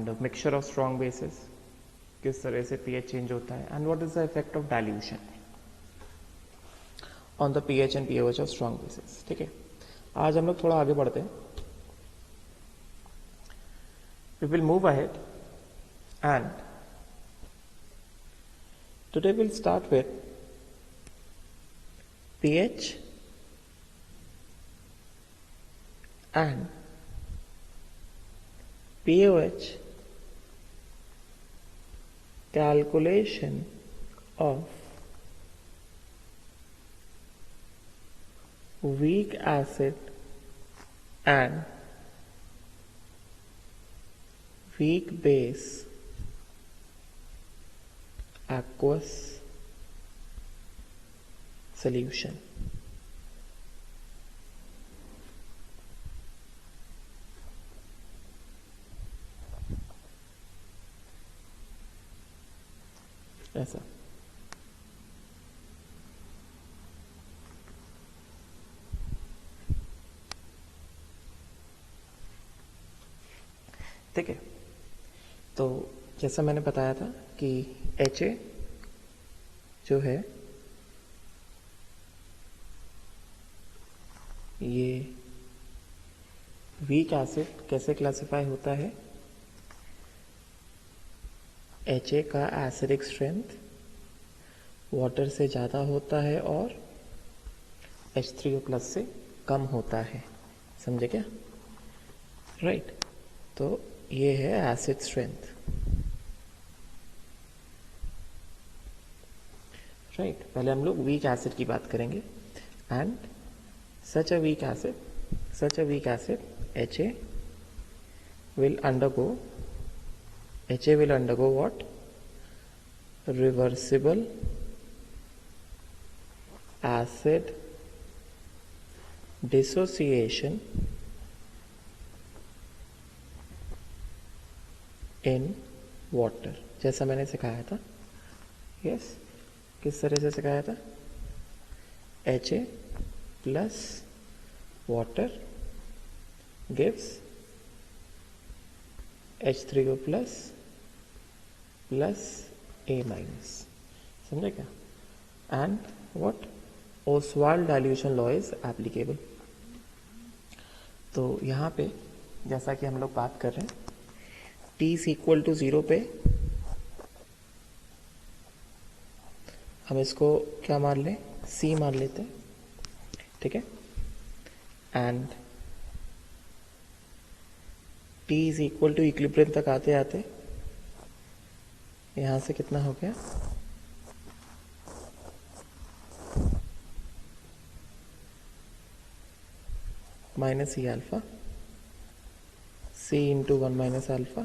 And mixture of strong bases, किस तरह से पीएच चेंज होता है, and what is the effect of dilution on the pH and pOH of strong bases. ठीक है, आज हम लोग थोड़ा आगे बढ़ते हैं. We will move ahead and today we'll start with pH and pOH calculation of weak acid and weak base aqueous solution. ऐसा ठीक है. तो जैसा मैंने बताया था कि HA जो है ये वीक एसिड कैसे क्लासिफाई होता है. HA का एसिडिक स्ट्रेंथ वाटर से ज़्यादा होता है और H3O+ से कम होता है. समझे क्या? राइट. तो ये है एसिड स्ट्रेंथ. राइट. पहले हम लोग वीक एसिड की बात करेंगे. And such a weak acid HA will undergo what? Reversible acid dissociation in water. जैसा मैंने सिखाया था. यस, किस तरह से सिखाया था? HA plus water gives H3O plus A minus. समझे क्या? And what? Ostwald dilution law is applicable. तो यहाँ पे जैसा कि हम लोग बात कर रहे हैं, T is equal to 0 पे हम इसको क्या मान लें? C मान लेते हैं. ठीक है. And T is equal to equilibrium तक आते आते यहां से कितना हो गया? Minus C alpha, C into 1 minus alpha,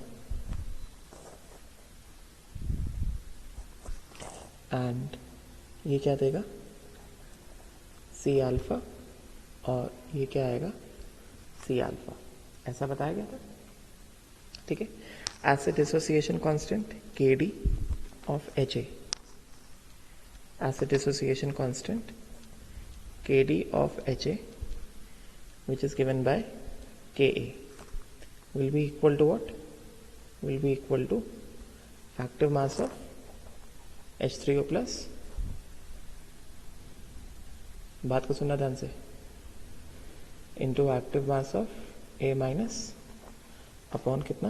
and ये क्या देगा? C अल्फा, और ये क्या आएगा? C alpha. ऐसा बताया गया था. ठीक है. Acid dissociation constant KD of HA, acid dissociation constant KD of HA which is given by Ka will be equal to what? Will be equal to active mass of H3O plus. बात को सुनना ध्यान से. Into active mass of A minus upon कितना?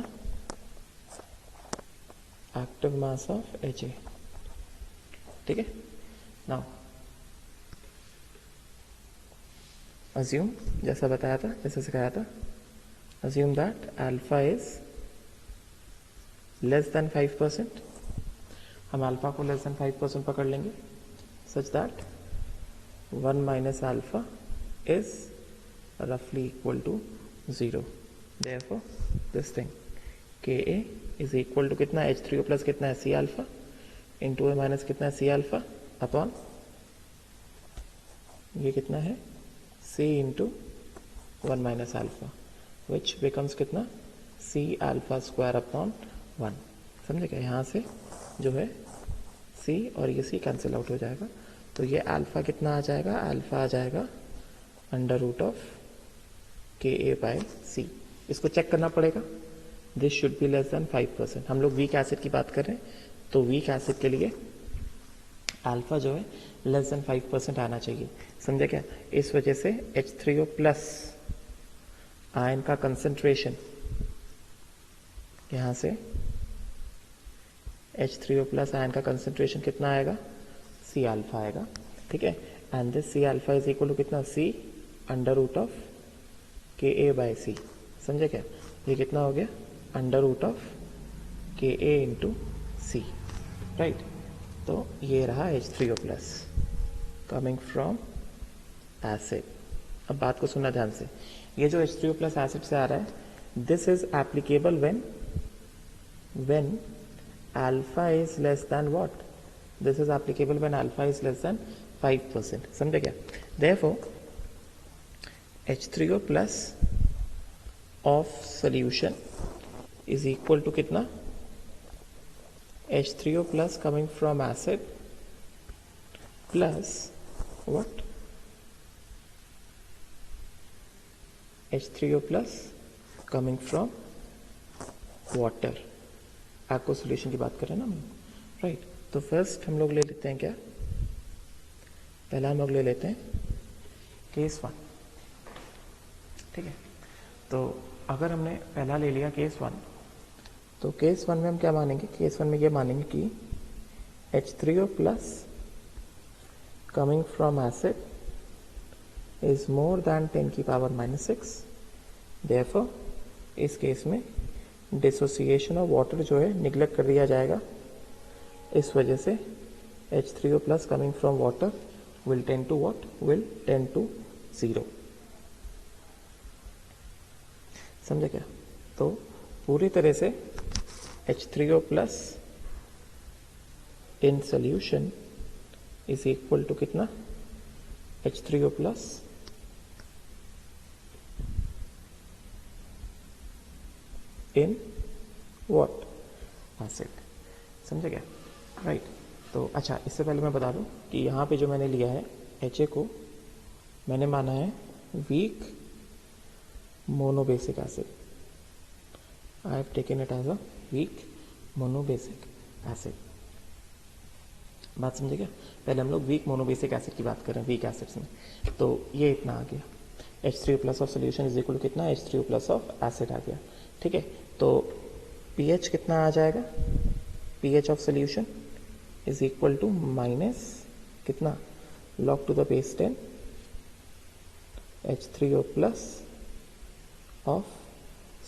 Active mass of HA. ठीक है. Now assume, जैसा बताया था, जैसा सिखाया था, assume that alpha is less than 5%. हम अल्फा को लेस देन 5% पकड़ लेंगे, such that 1 minus alpha is roughly equal to 0. Therefore, this thing Ka is equal to कितना? H3O plus कितना है? C alpha into A minus कितना है? C alpha upon ये कितना है? C into 1 minus alpha, which becomes कितना? C alpha square upon 1. समझे क्या? यहाँ से जो है C और ये C कैंसिल आउट हो जाएगा. तो ये अल्फा कितना आ जाएगा? अल्फा आ जाएगा under root of Ka by C. इसको चेक करना पड़ेगा. This should be less than 5%। हम लोग वीक एसिड की बात कर रहे हैं, तो वीक एसिड के लिए अल्फा जो है लेस देन 5% आना चाहिए। समझे क्या? इस वजह से H3O प्लस आयन का कंसंट्रेशन यहां से H3O प्लस आयन का कंसंट्रेशन कितना आएगा? C अल्फा आएगा। ठीक है, and this C alpha is equal to कितना? C under root of Ka by C। समझे क्या? ये कितना हो गया? Under root of Ka into C, right. तो ये रहा H3O plus coming from acid. अब बात को सुनना ध्यान से, ये जो H3O प्लस एसिड से आ रहा है, this is applicable when alpha is less than what? This is applicable when alpha is less than 5%। समझे क्या? Therefore H3O plus of solution is equal to कितना? H3O plus coming from acid plus what? H3O plus coming from water। aqueous solution की बात करें ना हम, right. तो first हम लोग ले लेते हैं क्या? पहला हम लोग ले लेते हैं केस 1। ठीक है, तो अगर हमने पहला ले लिया केस 1, तो केस 1 में हम क्या मानेंगे? केस 1 में ये मानेंगे कि H3O plus coming from acid is more than 10 की पावर -6। देयरफॉर इस केस में डिसोसिएशन ऑफ वाटर जो है निगलेक्ट कर दिया जाएगा। इस वजह से H3O plus coming from water will tend to what? Will tend to 0। समझे क्या? तो पूरी तरह से H3O plus in solution is equal to कितना? H3O plus in what? Acid. समझे क्या? राइट। तो अच्छा, इससे पहले मैं बता दूं कि यहाँ पे जो मैंने लिया है HA को मैंने माना है weak monobasic acid. I have taken it as a weak monobasic acid। बात समझे क्या? पहले हम लोग वीक मोनोबेसिक एसिड की बात कर रहे हैं, वीक एसिड्स में। तो ये इतना आ गया, H3O plus of solution is equal to कितना? H3O प्लस ऑफ एसिड आ गया। ठीक है, तो pH कितना आ जाएगा? pH of solution is equal to minus कितना? log to the base 10 H3O plus of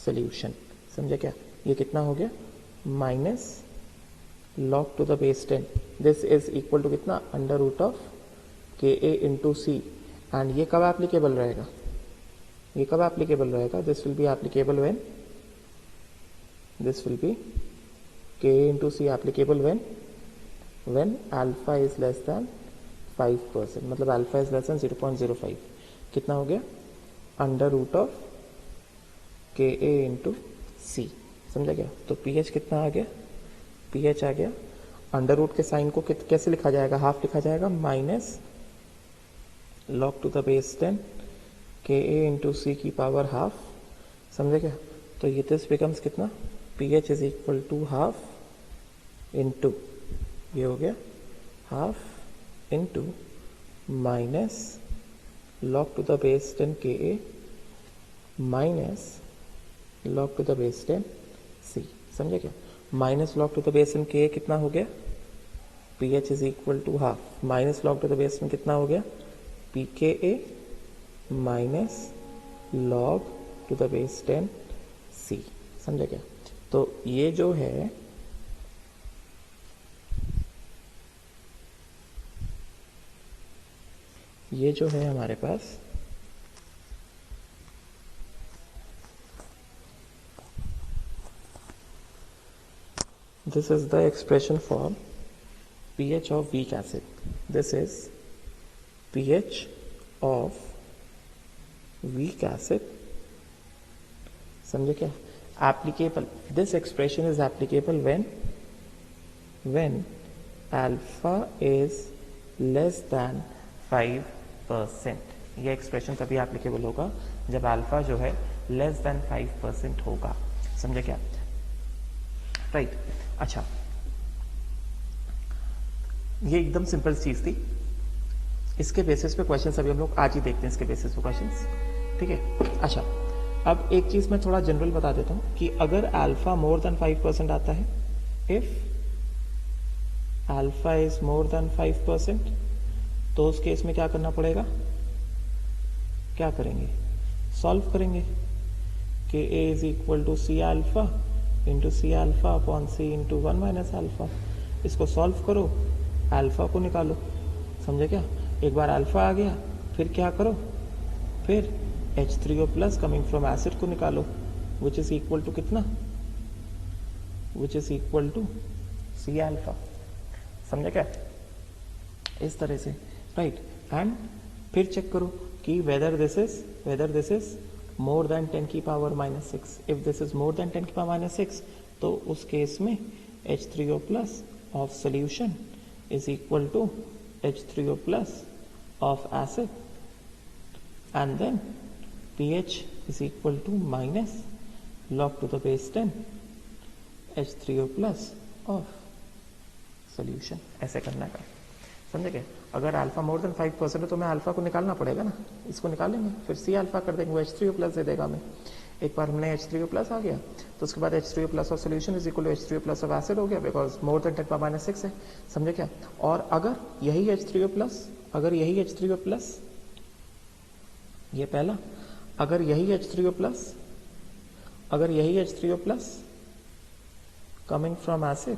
solution. समझे क्या? ये कितना हो गया? Minus log to the base 10। This is equal to कितना? Under root of Ka into C. And ये कब एप्लीकेबल रहेगा? ये कब एप्लीकेबल रहेगा? This will be applicable when, this will be Ka into C applicable when alpha is less than 5%। मतलब alpha is less then 0.05। कितना हो गया? Under root of Ka into C। समझा क्या? तो pH कितना आ गया? pH आ गया, अंडर रूट के साइन को कैसे लिखा जाएगा? हाफ लिखा जाएगा, minus log to the base 10 Ka into C की पावर हाफ। समझे क्या? तो ये दिस बिकम्स कितना? pH is equal to half into, ये हो गया half into minus log to the base 10 Ka minus log to the base 10 C। समझे क्या? Minus log to the base 10 Ka कितना हो गया? pH is equal to half, minus log to the base 10 कितना हो गया? pKa minus log to the base 10 C। समझे क्या? तो ये जो है हमारे पास this is the expression for pH of weak acid। this is pH of weak acid। समझे क्या? applicable, this expression is applicable when alpha is less than 5%। ये एक्सप्रेशन तभी एप्लीकेबल होगा जब अल्फा जो है लेस देन 5% होगा। समझे क्या? राइट। अच्छा, ये एकदम सिंपल चीज थी, इसके बेसिस पे क्वेश्चंस अभी हम लोग आज ही देखते हैं, इसके बेसिस पे क्वेश्चंस, ठीक है। अच्छा, अब एक चीज मैं थोड़ा जनरल बता देता हूं कि अगर अल्फा मोर देन 5% आता है, if alpha is more than 5%, तो उस केस में क्या करना पड़ेगा, क्या करेंगे, सॉल्व करेंगे कि a is equal to C alpha into C alpha upon C into 1 minus alpha. इसको सॉल्व करो, अल्फा को निकालो, समझे क्या। एक बार अल्फा आ गया, फिर क्या करो, फिर H3O plus coming from acid को निकालो, विच इज इक्वल टू कितना, which is equal to C alpha, समझे क्या, इस तरह से, राइट। एंड फिर चेक करो कि whether this is more than 10 की power minus 6। If this is more than 10 की पावर माइनस 6, तो उस केस में H3O plus of solution is equal to H3O plus of acid, and then pH is equal to minus log to the base 10 H3O plus of solution। ऐसे करना है, समझे क्या। अगर अल्फा मोर देन 5% है तो मैं अल्फा को निकालना पड़ेगा ना, इसको निकालेंगे, फिर सी अल्फा कर देंगे, वो H3O प्लस दे देगा हमें। एक बार हमने H3O प्लस आ गया तो उसके बाद H3O plus of solution is equal to H3O plus of acid हो गया, because more than 10 power minus 6 है, समझे क्या। और अगर यही H3O प्लस, अगर यही H3O प्लस, ये पहला, अगर यही H3O प्लस, अगर यही H3O plus coming from acid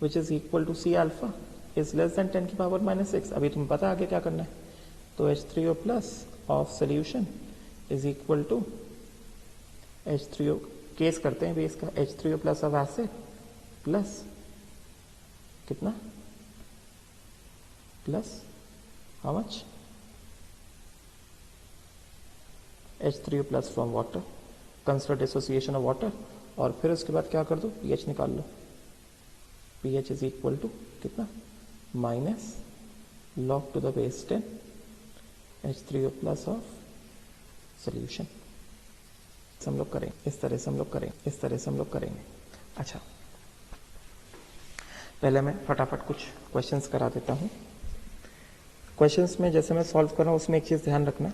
which is equal to C alpha is less than 10 की पावर माइनस 6, अभी तुम्हें पता आगे क्या करना है, तो H3O plus of solution is equal to H3O, case करते हैं भी इसका, H3O plus of acid plus कितना, plus how much, H3O plus from water, consider dissociation of water, और फिर उसके बाद क्या कर दो, pH निकाल लो, pH इज इक्वल टू कितना, minus log to the base 10 H3O plus of solution. हम लोग करें इस तरह से, हम लोग करें इस तरह से, हम लोग करेंगे। अच्छा, पहले मैं फटाफट कुछ क्वेश्चंस करा देता हूं। क्वेश्चंस में जैसे मैं सॉल्व कर रहा हूं उसमें एक चीज ध्यान रखना,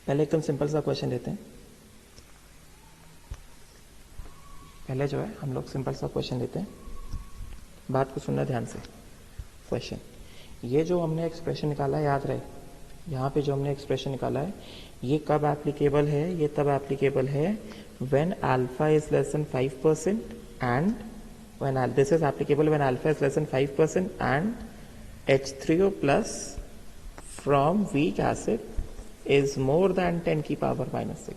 पहले एकदम सिंपल सा क्वेश्चन लेते हैं। पहले जो है हम लोग सिंपल सा क्वेश्चन लेते हैं, बात को सुनना ध्यान से। क्वेश्चन, ये जो हमने एक्सप्रेशन निकाला है, याद रहे, यहाँ पे जो हमने एक्सप्रेशन निकाला है ये कब एप्लीकेबल है, ये तब एप्लीकेबल है when alpha is less than 5% and when this is applicable when alpha is less than 5% and H3O plus from weak acid is more than 10 की पावर माइनस 6,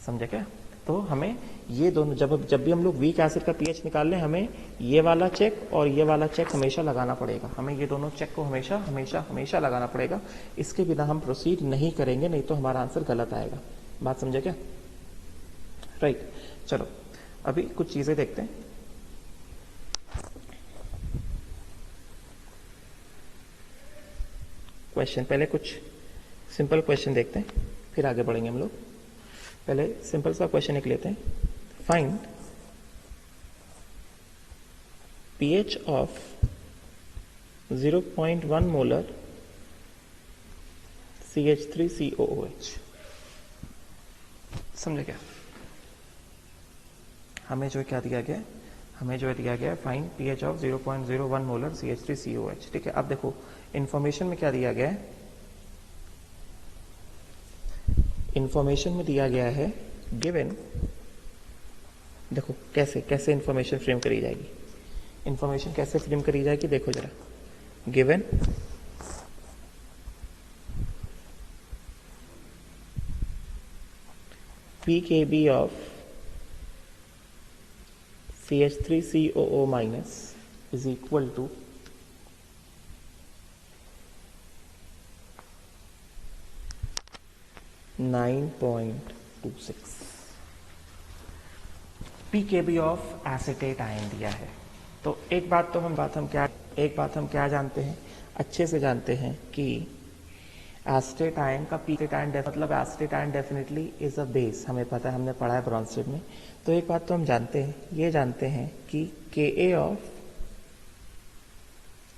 समझे क्या। तो हमें ये दोनों, जब भी हम लोग वीक एसिड का पीएच निकाल लें, हमें ये वाला चेक और ये वाला चेक हमेशा लगाना पड़ेगा, हमें ये दोनों चेक को हमेशा हमेशा हमेशा लगाना पड़ेगा, इसके बिना हम प्रोसीड नहीं करेंगे, नहीं तो हमारा आंसर गलत आएगा। बात समझे क्या, राइट। चलो अभी कुछ चीजें देखते हैं। क्वेश्चन, पहले कुछ सिंपल क्वेश्चन देखते हैं, फिर आगे बढ़ेंगे हम लोग। पहले सिंपल सा क्वेश्चन एक लेते हैं, find pH of 0.1 molar CH3COOH, समझे क्या। हमें जो क्या दिया गया है, हमें जो दिया गया है find pH of 0.01 molar CH3COOH, ठीक है। अब देखो इंफॉर्मेशन में क्या दिया गया है, इंफॉर्मेशन में दिया गया है गिवन, देखो कैसे कैसे इंफॉर्मेशन फ्रेम करी जाएगी, इंफॉर्मेशन कैसे फ्रेम करी जाएगी, देखो जरा, given pKb of CH3COO minus is equal to 9.26, pKb of acetate ion दिया है। तो एक बात हम क्या जानते हैं, अच्छे से जानते हैं कि एस्टेटाइन का पी मतलब astatine definitely is a base, हमें पता है, हमने पढ़ा है ब्रॉन्स्टेड में। तो एक बात तो हम जानते हैं, ये जानते हैं कि Ka of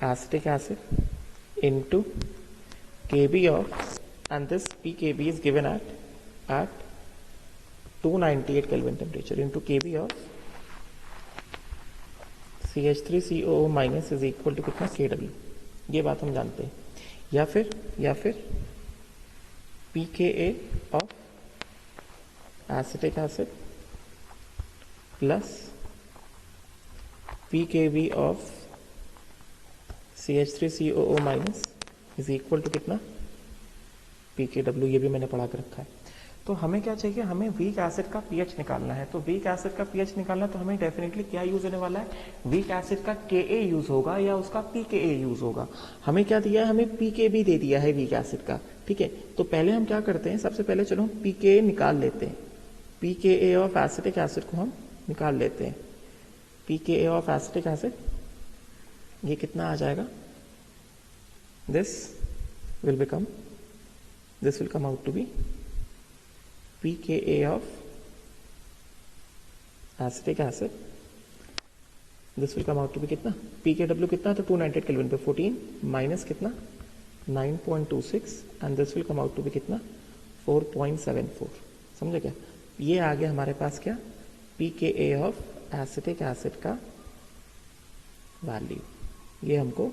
acetic acid into Kb of, and this pKb is given at 298 kelvin temperature into Kb of CH3COO minus is equal to कितना Kw, ये बात हम जानते हैं। या फिर pKa of acetic acid plus pKb of CH3COO minus is equal to कितना pKw, ये भी मैंने पढ़ा कर रखा है। तो हमें क्या चाहिए, हमें वीक एसिड का पीएच निकालना है। तो वीक एसिड का पीएच निकालना तो हमें डेफिनेटली क्या यूज होने वाला है, वीक एसिड का Ka यूज होगा या उसका pKa यूज होगा। हमें क्या दिया है, हमें pKb दे दिया है वीक एसिड का, ठीक है। तो पहले हम क्या करते हैं, सबसे पहले चलो pKa निकाल लेते हैं। pKa ऑफ एसिटिक एसिड को हम निकाल लेते हैं। pKa ऑफ एसिटिक एसिड ये कितना आ जाएगा, this will come out to be pKa of acetic acid, this will come out to be कितना, pKw कितना तो 298 केल्विन पे 14 माइनस कितना 9.26 and this will come out to भी कितना 4.74। समझे क्या, ये आ गया हमारे पास क्या, pKa ऑफ एसिटिक एसिड का वैल्यू। ये हमको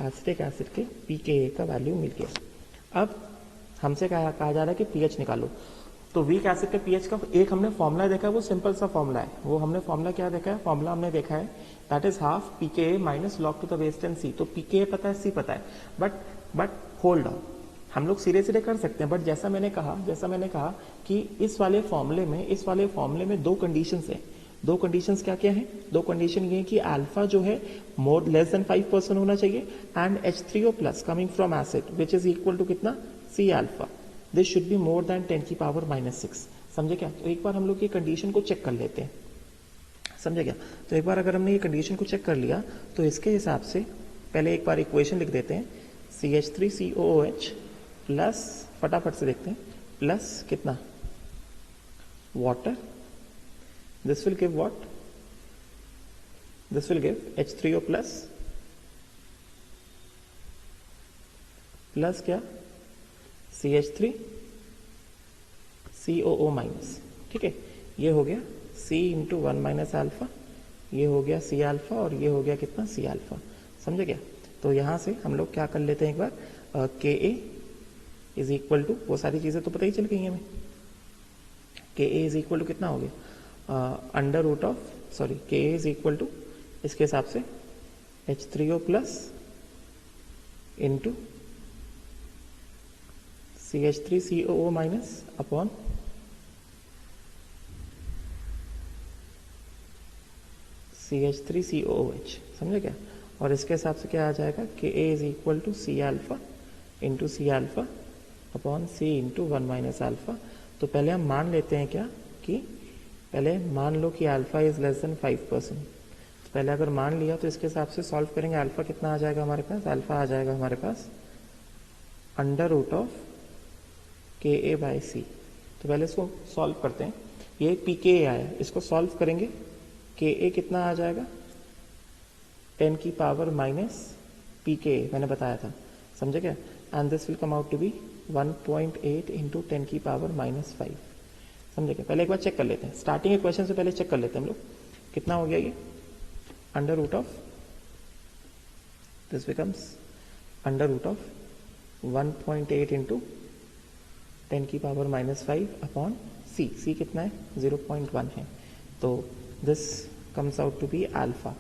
एसिटिक एसिड के pKa का वैल्यू मिल गया। अब हमसे कहा जा रहा है कि पीएच निकालो। तो वीक एसिड के पीएच का एक हमने फॉर्मूला देखा है, वो सिंपल सा फॉर्मूला है। वो हमने फॉर्मूला क्या देखा है, फॉर्मूला हमने देखा है that is half pKa minus log to the base 10 C। तो pKa पता है, C पता है, बट होल्ड ऑन, हम लोग सीधे सीधे कर सकते हैं। बट जैसा मैंने कहा कि इस वाले फॉर्मूले में दो कंडीशंस है। दो कंडीशंस क्या क्या है, दो कंडीशन ये है कि अल्फा जो है मोर लेस देन 5% होना चाहिए and H3O plus coming from acid which is equal to कितना C alpha, this should be more than 10 की पावर -6। समझे क्या, तो एक बार हम लोग ये कंडीशन को चेक कर लेते हैं। समझे क्या, तो एक बार अगर हमने ये कंडीशन को चेक कर लिया तो इसके हिसाब से पहले एक बार इक्वेशन लिख देते हैं, CH3COOH प्लस, फटाफट से देखते हैं, प्लस कितना water, this will give what, this will give H3O plus क्या CH3COO माइनस, ठीक है। ये हो गया C इंटू 1 माइनस अल्फा, ये हो गया C अल्फा और ये हो गया कितना C अल्फा। समझे क्या, तो यहाँ से हम लोग क्या कर लेते हैं एक बार, Ka इज इक्वल टू, वो सारी चीजें तो पता ही चल गई हमें, Ka इज इक्वल टू कितना हो गया under root of, sorry Ka is equal to इसके हिसाब से H3O plus into CH3COO minus upon CH3COOH। समझे क्या, और इसके हिसाब से क्या आ जाएगा, Ka is equal to C alpha into C alpha upon C into 1 minus alpha. तो पहले हम मान लेते हैं क्या, कि पहले मान लो कि अल्फा इज लेस देन 5%। तो पहले अगर मान लिया तो इसके हिसाब से सॉल्व करेंगे, अल्फा कितना आ जाएगा हमारे पास, अल्फा आ जाएगा हमारे पास under root of Ka by C। तो पहले इसको सॉल्व करते हैं, ये pKa आया, इसको सॉल्व करेंगे, Ka कितना आ जाएगा 10 की पावर माइनस pKa, मैंने बताया था। समझे क्या, and this will come out to be 1.8 into 10 की पावर -5। समझे क्या, पहले एक बार चेक कर लेते हैं, स्टार्टिंग इक्वेशन से पहले चेक कर लेते हैं हम लोग, कितना हो गया ये under root of, this becomes under root of 1.8 into 10 की पावर -5 अपॉन C कितना है 0.1 है, तो this comes out to be alpha.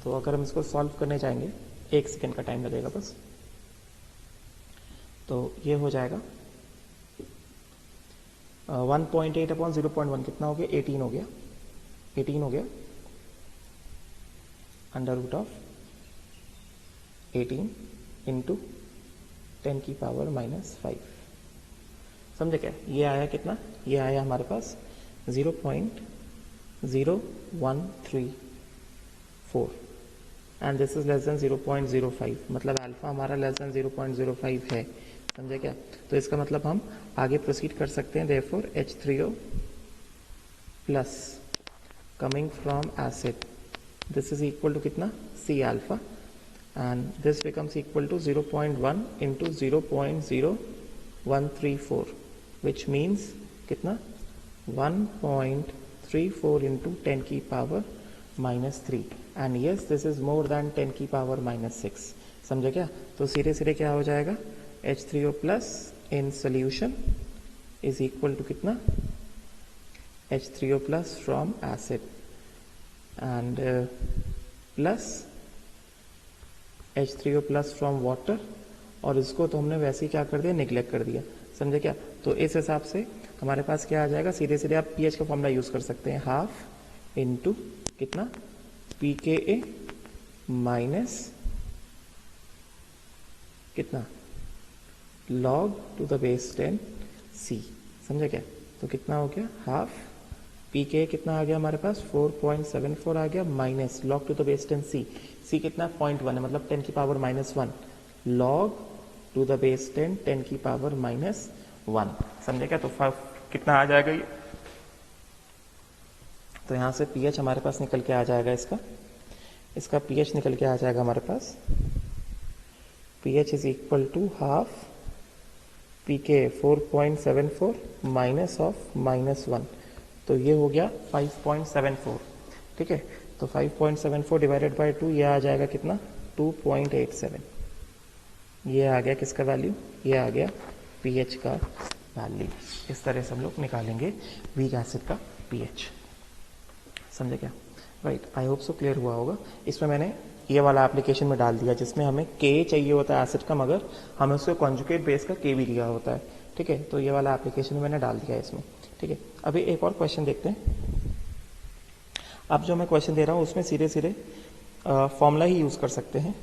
तो अगर हम इसको सॉल्व करने जाएंगे, 1 सेकेंड का टाइम लगेगा बस, तो ये हो जाएगा 1.8 अपॉन 0.1 कितना हो गया, 18 हो गया, 18 हो गया अंडर रूट ऑफ 18 इंटू 10 की पावर -5। समझे क्या, ये आया कितना, ये आया हमारे पास 0.0134 and this is less then 0.05, मतलब अल्फा हमारा लेस देन 0.05 है। समझे क्या? तो इसका मतलब हम आगे प्रोसीड कर सकते हैं। Therefore H3O plus coming from acid, this is equal to कितना? C alpha, and this becomes equal to 0.1 into 0.0134, which means कितना? 1.34 into 10 की power minus 3, and yes this is more than 10 की पावर माइनस 6। समझे क्या? तो सीधे सीधे क्या हो जाएगा? H3O plus in solution is equal to कितना? H3O plus from acid and plus H3O plus from water, और इसको तो हमने वैसे ही क्या कर दिया? निगलेक्ट कर दिया। समझे क्या? तो इस हिसाब से हमारे पास क्या आ जाएगा? सीधे सीधे आप पीएच का फॉर्मूला यूज कर सकते हैं, हाफ इनटू कितना? pKa माइनस कितना? log to the base 10 C। समझे क्या? तो कितना हो गया? हाफ pKa कितना आ गया हमारे पास? 4.74 आ गया, minus log to the base 10 C। C कितना? 0.1 है, मतलब 10 की power minus 1, log to the base 10 10 की पावर माइनस 1। समझे क्या? तो कितना आ जाएगा ये? तो यहाँ से pH हमारे पास निकल के आ जाएगा, इसका pH निकल के आ जाएगा हमारे पास। pH is equal to half pKa 4.74 minus of minus 1, तो ये हो गया 5.74। ठीक है, तो 5.74 डिवाइडेड बाय 2, ये आ जाएगा कितना? 2.87। ये आ गया किसका वैल्यू? ये आ गया pH का वैल्यू। इस तरह से हम लोग निकालेंगे वीक एसिड का pH। समझे क्या? Right, I hope so clear हुआ होगा। इसमें मैंने ये वाला एप्लीकेशन में डाल दिया जिसमें हमें K चाहिए होता है एसिड का, मगर हमें उसको कॉन्जुगेट बेस का K भी दिया होता है। ठीक है, तो ये वाला एप्लीकेशन मैंने डाल दिया है इसमें। ठीक है, अभी एक और क्वेश्चन देखते हैं। अब जो मैं क्वेश्चन दे रहा हूँ उसमें सीधे सीधे फॉर्मूला ही यूज कर सकते हैं,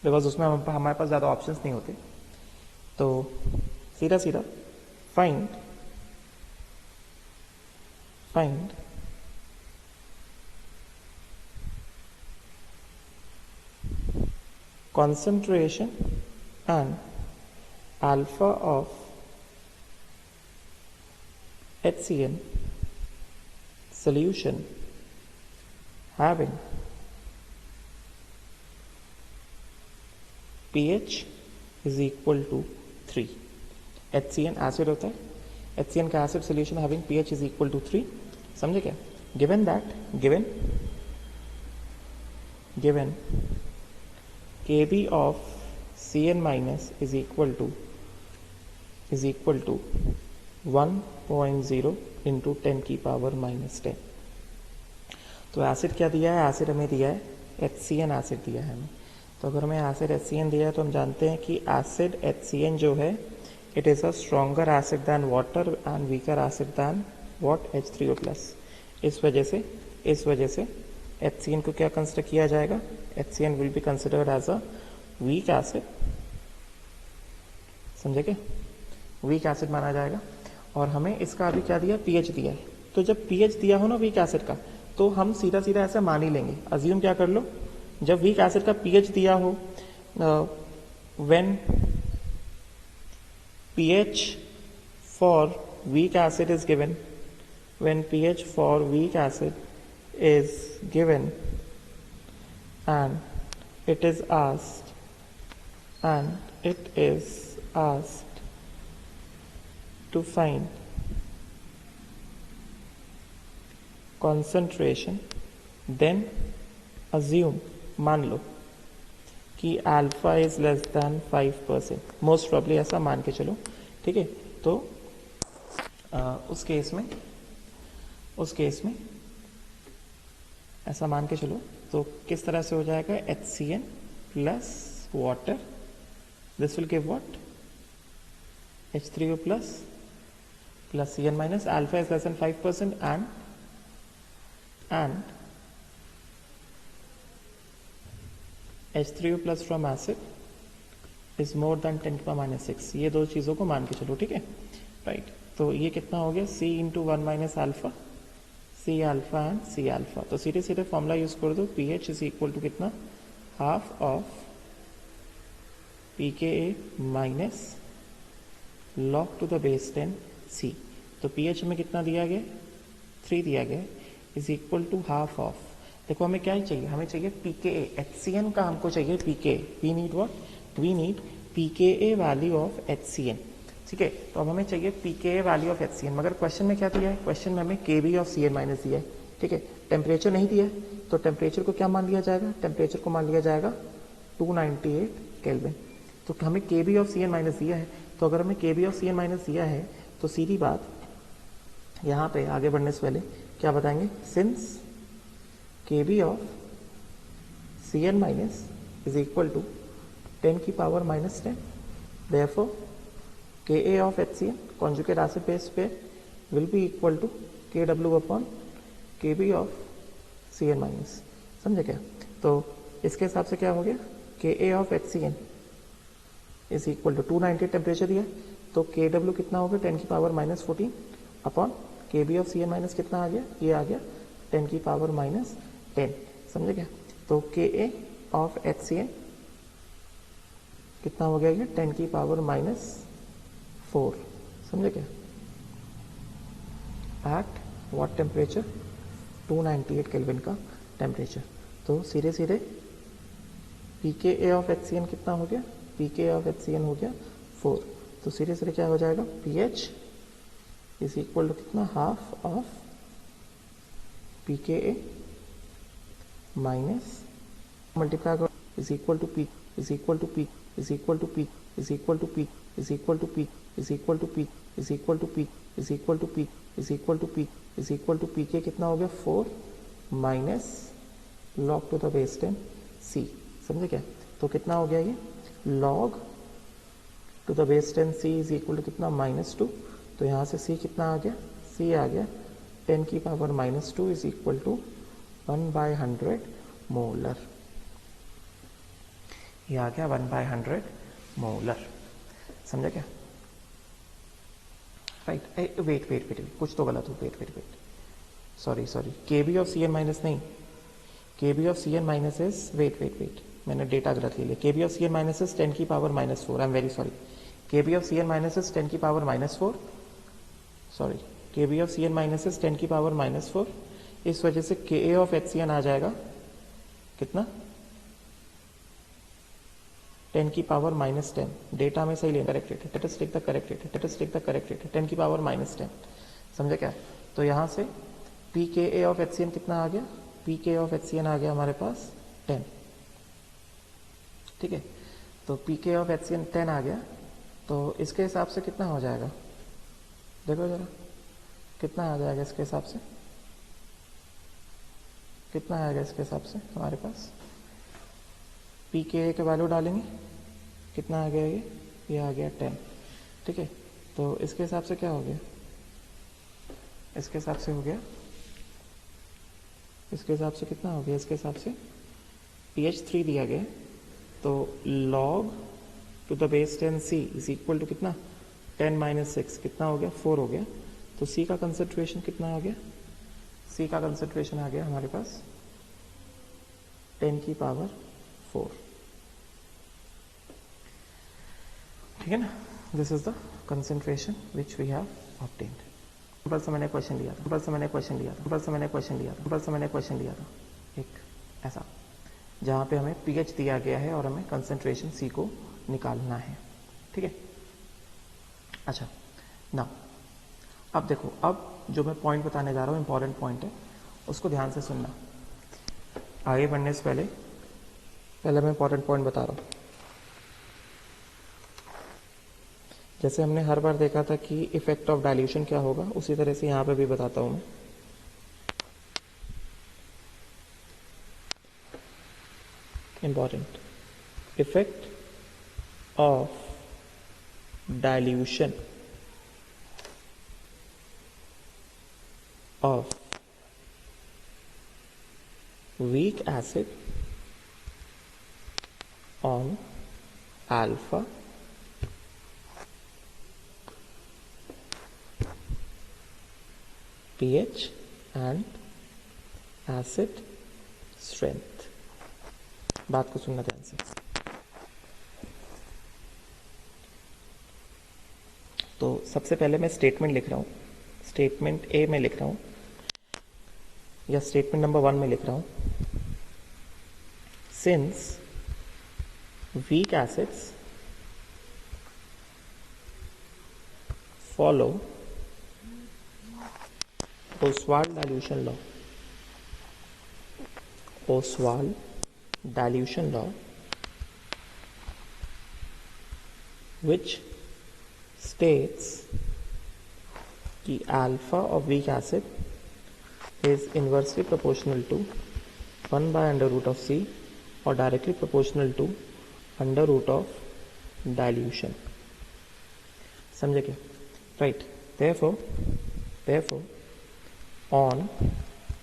बिकॉज उसमें हमारे पास ज़्यादा ऑप्शंस नहीं होते। तो सीधा सीधा find concentration and alpha of HCN solution having pH is equal to 3। HCN acid होता है, HCN का acid solution having pH is equal to 3। समझे क्या? Given Kb of Cn minus is equal to 1.0 into 10 की power minus 10। तो acid क्या दिया है? एसिड हमें दिया है HCN एसिड दिया है हमें। तो अगर हमें एसिड HCN दिया है तो हम जानते हैं कि एसिड HCN जो है it is a stronger acid than water and weaker acid than what? H3O plus. इस वजह से HCN को क्या कंसिडर किया जाएगा? HCN will be considered as a weak acid. समझे क्या? वीक एसिड माना जाएगा। और हमें इसका अभी क्या दिया? pH दिया है। तो जब pH दिया हो ना वीक एसिड का, तो हम सीधा सीधा ऐसे मान ही लेंगे। अज्यूम क्या कर लो, जब वीक एसिड का pH दिया हो, when pH for weak acid is given, when pH for weak acid is given and it is asked to find concentration, then assume, मान लो कि alpha is less than 5%, most probably ऐसा मान के चलो। ठीक है, तो उस केस में ऐसा मान के चलो तो किस तरह से हो जाएगा? HCN plus water, this will give what? H3O plus Cn minus, alpha is less than 5% and H3O plus from acid is more than 10 to the -6। ये दो चीज़ों को मान के चलो। ठीक है, राइट। तो ये कितना हो गया? C into 1 minus alpha, C alpha and C alpha. तो सीधे सीधे फॉर्मूला यूज कर दो, pH इज इक्वल टू कितना? Half of pKa minus log to the base 10 C। तो pH में कितना दिया गया, 3 दिया गया, is equal to half of, देखो हमें क्या ही चाहिए, हमें चाहिए pKa, HCN का हमको चाहिए pKa, we need what, we need pKa value of HCN, ठीक है। तो अब हमें चाहिए pKa वैल्यू ऑफ HCN, मगर क्वेश्चन में क्या दिया है, क्वेश्चन में हमें Kb ऑफ Cn माइनस दिया है, ठीक है। टेम्परेचर नहीं दिया है, तो टेम्परेचर को क्या मान लिया जाएगा, टेम्परेचर को मान लिया जाएगा 298 केल्विन। तो हमें Kb ऑफ Cn माइनस दिया है, तो अगर हमें Kb ऑफ Cn माइनस दिया है तो सीधी बात यहाँ पे आगे बढ़ने से पहले क्या बताएंगे, since Kb of Cn minus is equal to 10 की power minus 10, therefore Ka of HCN conjugate acid base pair will be equal to Kw upon Kb of Cn minus, समझे क्या। तो इसके हिसाब से क्या हो गया, Ka of HCN is equal to 298 temperature दिया, तो Kw कितना हो गया 10 की power minus 14 upon Kb of Cn minus कितना आ गया, ये आ गया 10 की पावर माइनस 10, समझे क्या। तो Ka ऑफ HCN कितना हो गया, ये 10 की पावर माइनस 4, समझे क्या, एट व्हाट टेम्परेचर, 298 केल्विन का टेम्परेचर। तो सीधे सीधे pKa ऑफ HCN कितना हो गया, pKa ऑफ HCN हो गया 4, तो सीधे सीधे क्या हो जाएगा, pH इज इक्वल टू कितना, half of pKa minus multiply करो is equal to P is equal to P is equal to P is equal to P is equal to P is equal to P is equal to P is equal to P is equal to P is equal to P के कितना हो गया 4 minus log to the base 10 C, समझे क्या। तो कितना हो गया ये, log to the base 10 C is equal to कितना, -2, तो यहाँ से सी कितना आ गया, सी आ गया 10 की power -2 is equal to 1/100 molar, ये आ गया 1/100 मोलर, समझा क्या, राइट। वेट कुछ तो गलत हो, wait sorry Kb of Cn minus नहीं, Kb of Cn minus is wait मैंने डेटा गलत ले लिया, Kb of Cn minus is 10 की power -4, I am very sorry, Kb of Cn minus is 10 की power -4, sorry Kb of Cn minus is 10 की power -4, इस वजह से Ka ऑफ HCN आ जाएगा कितना, 10 की पावर -10, डेटा में सही लेना, करेक्टेड है, let us take the corrected 10 की पावर -10, समझे क्या। तो यहाँ से pKa ऑफ HCN कितना आ गया, pK ऑफ HCN आ गया हमारे पास 10, ठीक है। तो pK ऑफ HCN 10 आ गया, तो इसके हिसाब से कितना हो जाएगा, देखो जरा कितना आ जाएगा इसके हिसाब से, कितना आएगा इसके हिसाब से हमारे पास, pKa के वैल्यू डालेंगे, कितना आ गया ये आ गया 10, ठीक है। तो इसके हिसाब से क्या हो गया, इसके हिसाब से हो गया, इसके हिसाब से कितना हो गया, इसके हिसाब से pH 3 दिया गया, तो log to the base 10 C is equal to कितना, 10 - 6 कितना हो गया, 4 हो गया। तो C का कंसंट्रेशन कितना आ गया, C का कंसंट्रेशन आ गया हमारे पास 10 की पावर 4, ठीक है ना। This is the concentration which we have obtained. पर से मैंने क्वेश्चन लिया था एक ऐसा, जहाँ पे हमें pH दिया गया है और हमें कंसंट्रेशन C को निकालना है, ठीक है। अच्छा ना, अब देखो, अब जो मैं पॉइंट बताने जा रहा हूँ इंपॉर्टेंट पॉइंट है, उसको ध्यान से सुनना। आगे बढ़ने से पहले मैं इंपॉर्टेंट पॉइंट बता रहा हूँ। जैसे हमने हर बार देखा था कि इफेक्ट ऑफ डाइल्यूशन क्या होगा, उसी तरह से यहाँ पे भी बताता हूँ मैं। Important, effect of dilution of weak acid on alpha pH and acid strength। बात को सुनना ध्यान से। तो सबसे पहले मैं स्टेटमेंट लिख रहा हूँ, स्टेटमेंट ए में लिख रहा हूँ या स्टेटमेंट नंबर 1 में लिख रहा हूँ. Since weak acids follow Ostwald dilution law. Ostwald dilution law, which states कि alpha of weak acid is inversely proportional to 1 by under root of C or directly proportional to under root of dilution. समझे क्या? Right. Therefore, on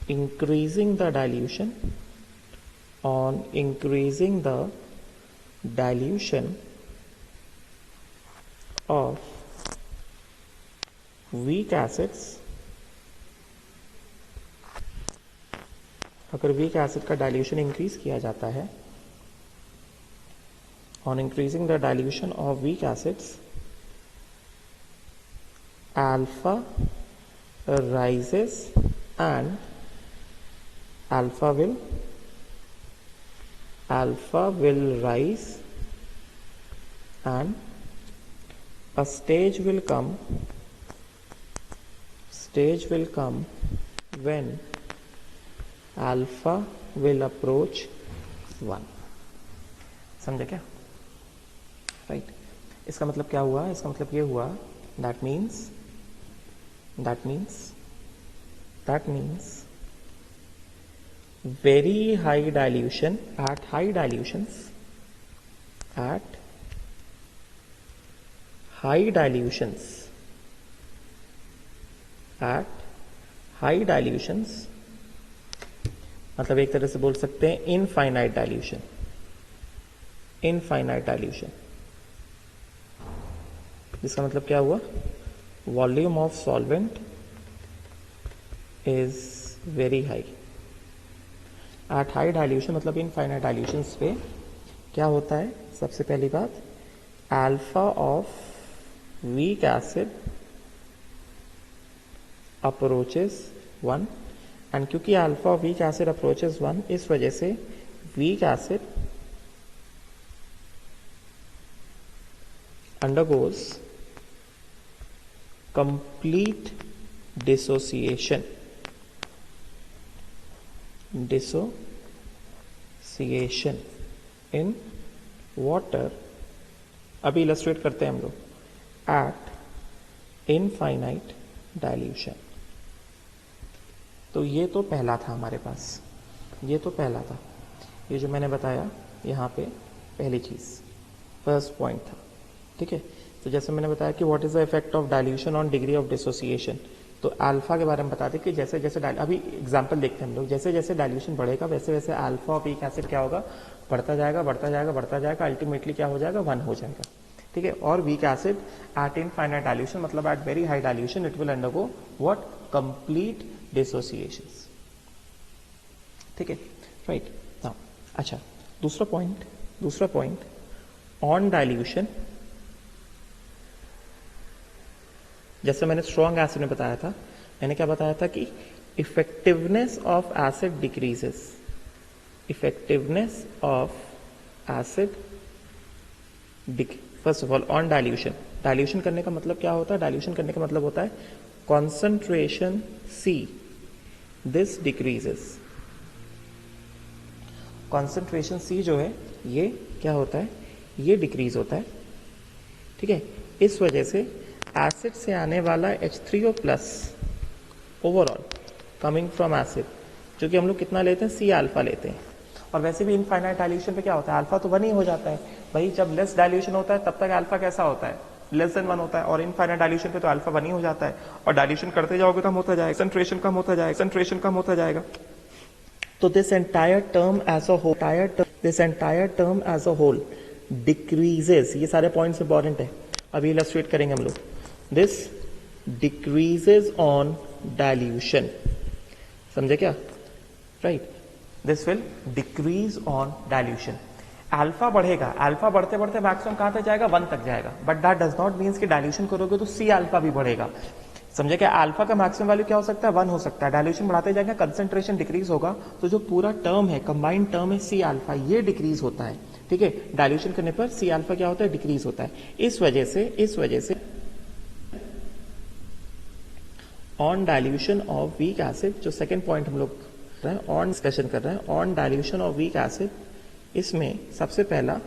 increasing the dilution of weak acids, अगर weak acid का dilution increase किया जाता है, on increasing the dilution of weak acids, alpha rises and alpha will rise and a stage will come when alpha will approach 1. समझे क्या? Right. इसका मतलब क्या हुआ? इसका मतलब ये हुआ that means very high dilution at high dilutions मतलब एक तरह से बोल सकते हैं इनफाइनाइट डाइल्यूशन. इसका मतलब क्या हुआ? Volume of solvent is very high at high dilution, मतलब इनफाइनाइट डाइल्यूशंस पे क्या होता है? सबसे पहली बात, alpha of weak acid approaches 1 and क्योंकि alpha of weak acid approaches 1, इस वजह से weak acid undergoes complete dissociation in water. अभी इलस्ट्रेट करते हैं हम लोग. at infinite dilution. तो ये तो पहला था हमारे पास, ये जो मैंने बताया यहाँ पे पहली चीज, फर्स्ट पॉइंट था. ठीक है. तो जैसे मैंने बताया कि what is the effect of dilution on degree of dissociation, तो अल्फा के बारे में बताते कि जैसे जैसे अभी एग्जांपल देखते हैं हम लोग, जैसे जैसे डाइल्यूशन बढ़ेगा वैसे वैसे अल्फा ऑफ वीक एसिड क्या होगा? बढ़ता जाएगा, अल्टीमेटली क्या हो जाएगा? 1 हो जाएगा. ठीक है. और weak acid at infinite dilution, मतलब at very high dilution, it will undergo what? Complete dissociation. ठीक है. राइट. नाउ अच्छा, दूसरा पॉइंट ऑन डाइल्यूशन, जैसे मैंने स्ट्रॉन्ग एसिड में बताया था, मैंने क्या बताया था कि effectiveness of acid decreases. First of all on dilution करने का मतलब क्या होता है? डाइल्यूशन करने का मतलब होता है concentration C, this decreases. Concentration C जो है ये क्या होता है? ये डिक्रीज होता है. ठीक है. इस वजह से एसिड से आने वाला H3O plus overall coming from acid, जो कि हम लोग कितना लेते हैं? C अल्फा लेते हैं. और वैसे भी इनफाइनाइट डाइल्यूशन पे क्या होता है? अल्फा तो 1 ही हो जाता है भाई. जब लेस डाइल्यूशन होता है तब तक अल्फा कैसा होता है? लेस देन 1 होता है. और इनफाइनाइट डाइल्यूशन पे तो अल्फा 1 ही हो जाता है. और डाइल्यूशन करते जाओगे कम होता जाएगा, कंसंट्रेशन कम होता जाएगा. तो this entire term as a whole decreases. ये सारे पॉइंट्स इंपॉर्टेंट है, अभी इलस्ट्रेट करेंगे हम लोग. This decreases on dilution. समझे क्या? Right. This will decrease on dilution alpha बढ़ेगा, अल्फा बढ़ते बढ़ते मैक्सिमम कहां तक जाएगा, 1 तक जाएगा, but that does not means कि डाइल्यूशन करोगे तो सी अल्फा भी बढ़ेगा। समझे क्या, अल्फा का मैक्सिमम वैल्यू क्या हो सकता है, 1 हो सकता है। डाइल्यूशन बढ़ाते जाएंगे, कंसंट्रेशन डिक्रीज होगा, तो जो पूरा टर्म है, कंबाइंड टर्म है सी अल्फा, ये डिक्रीज होता है। ठीक है, डाइल्यूशन करने पर सी अल्फा क्या होता है, डिक्रीज होता है। इस वजह से on dilution of weak acid, जो सेकेंड पॉइंट हम लोग ऑन डिस्कशन कर रहे हैं, on dilution of weak acid, इसमें सबसे पहला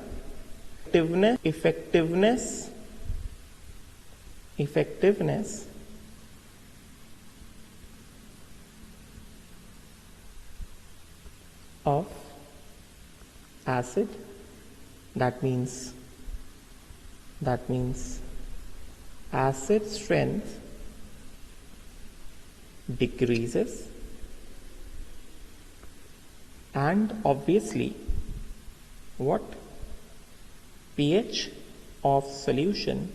effectiveness of acid, that means acid strength decreases, and obviously what, pH of solution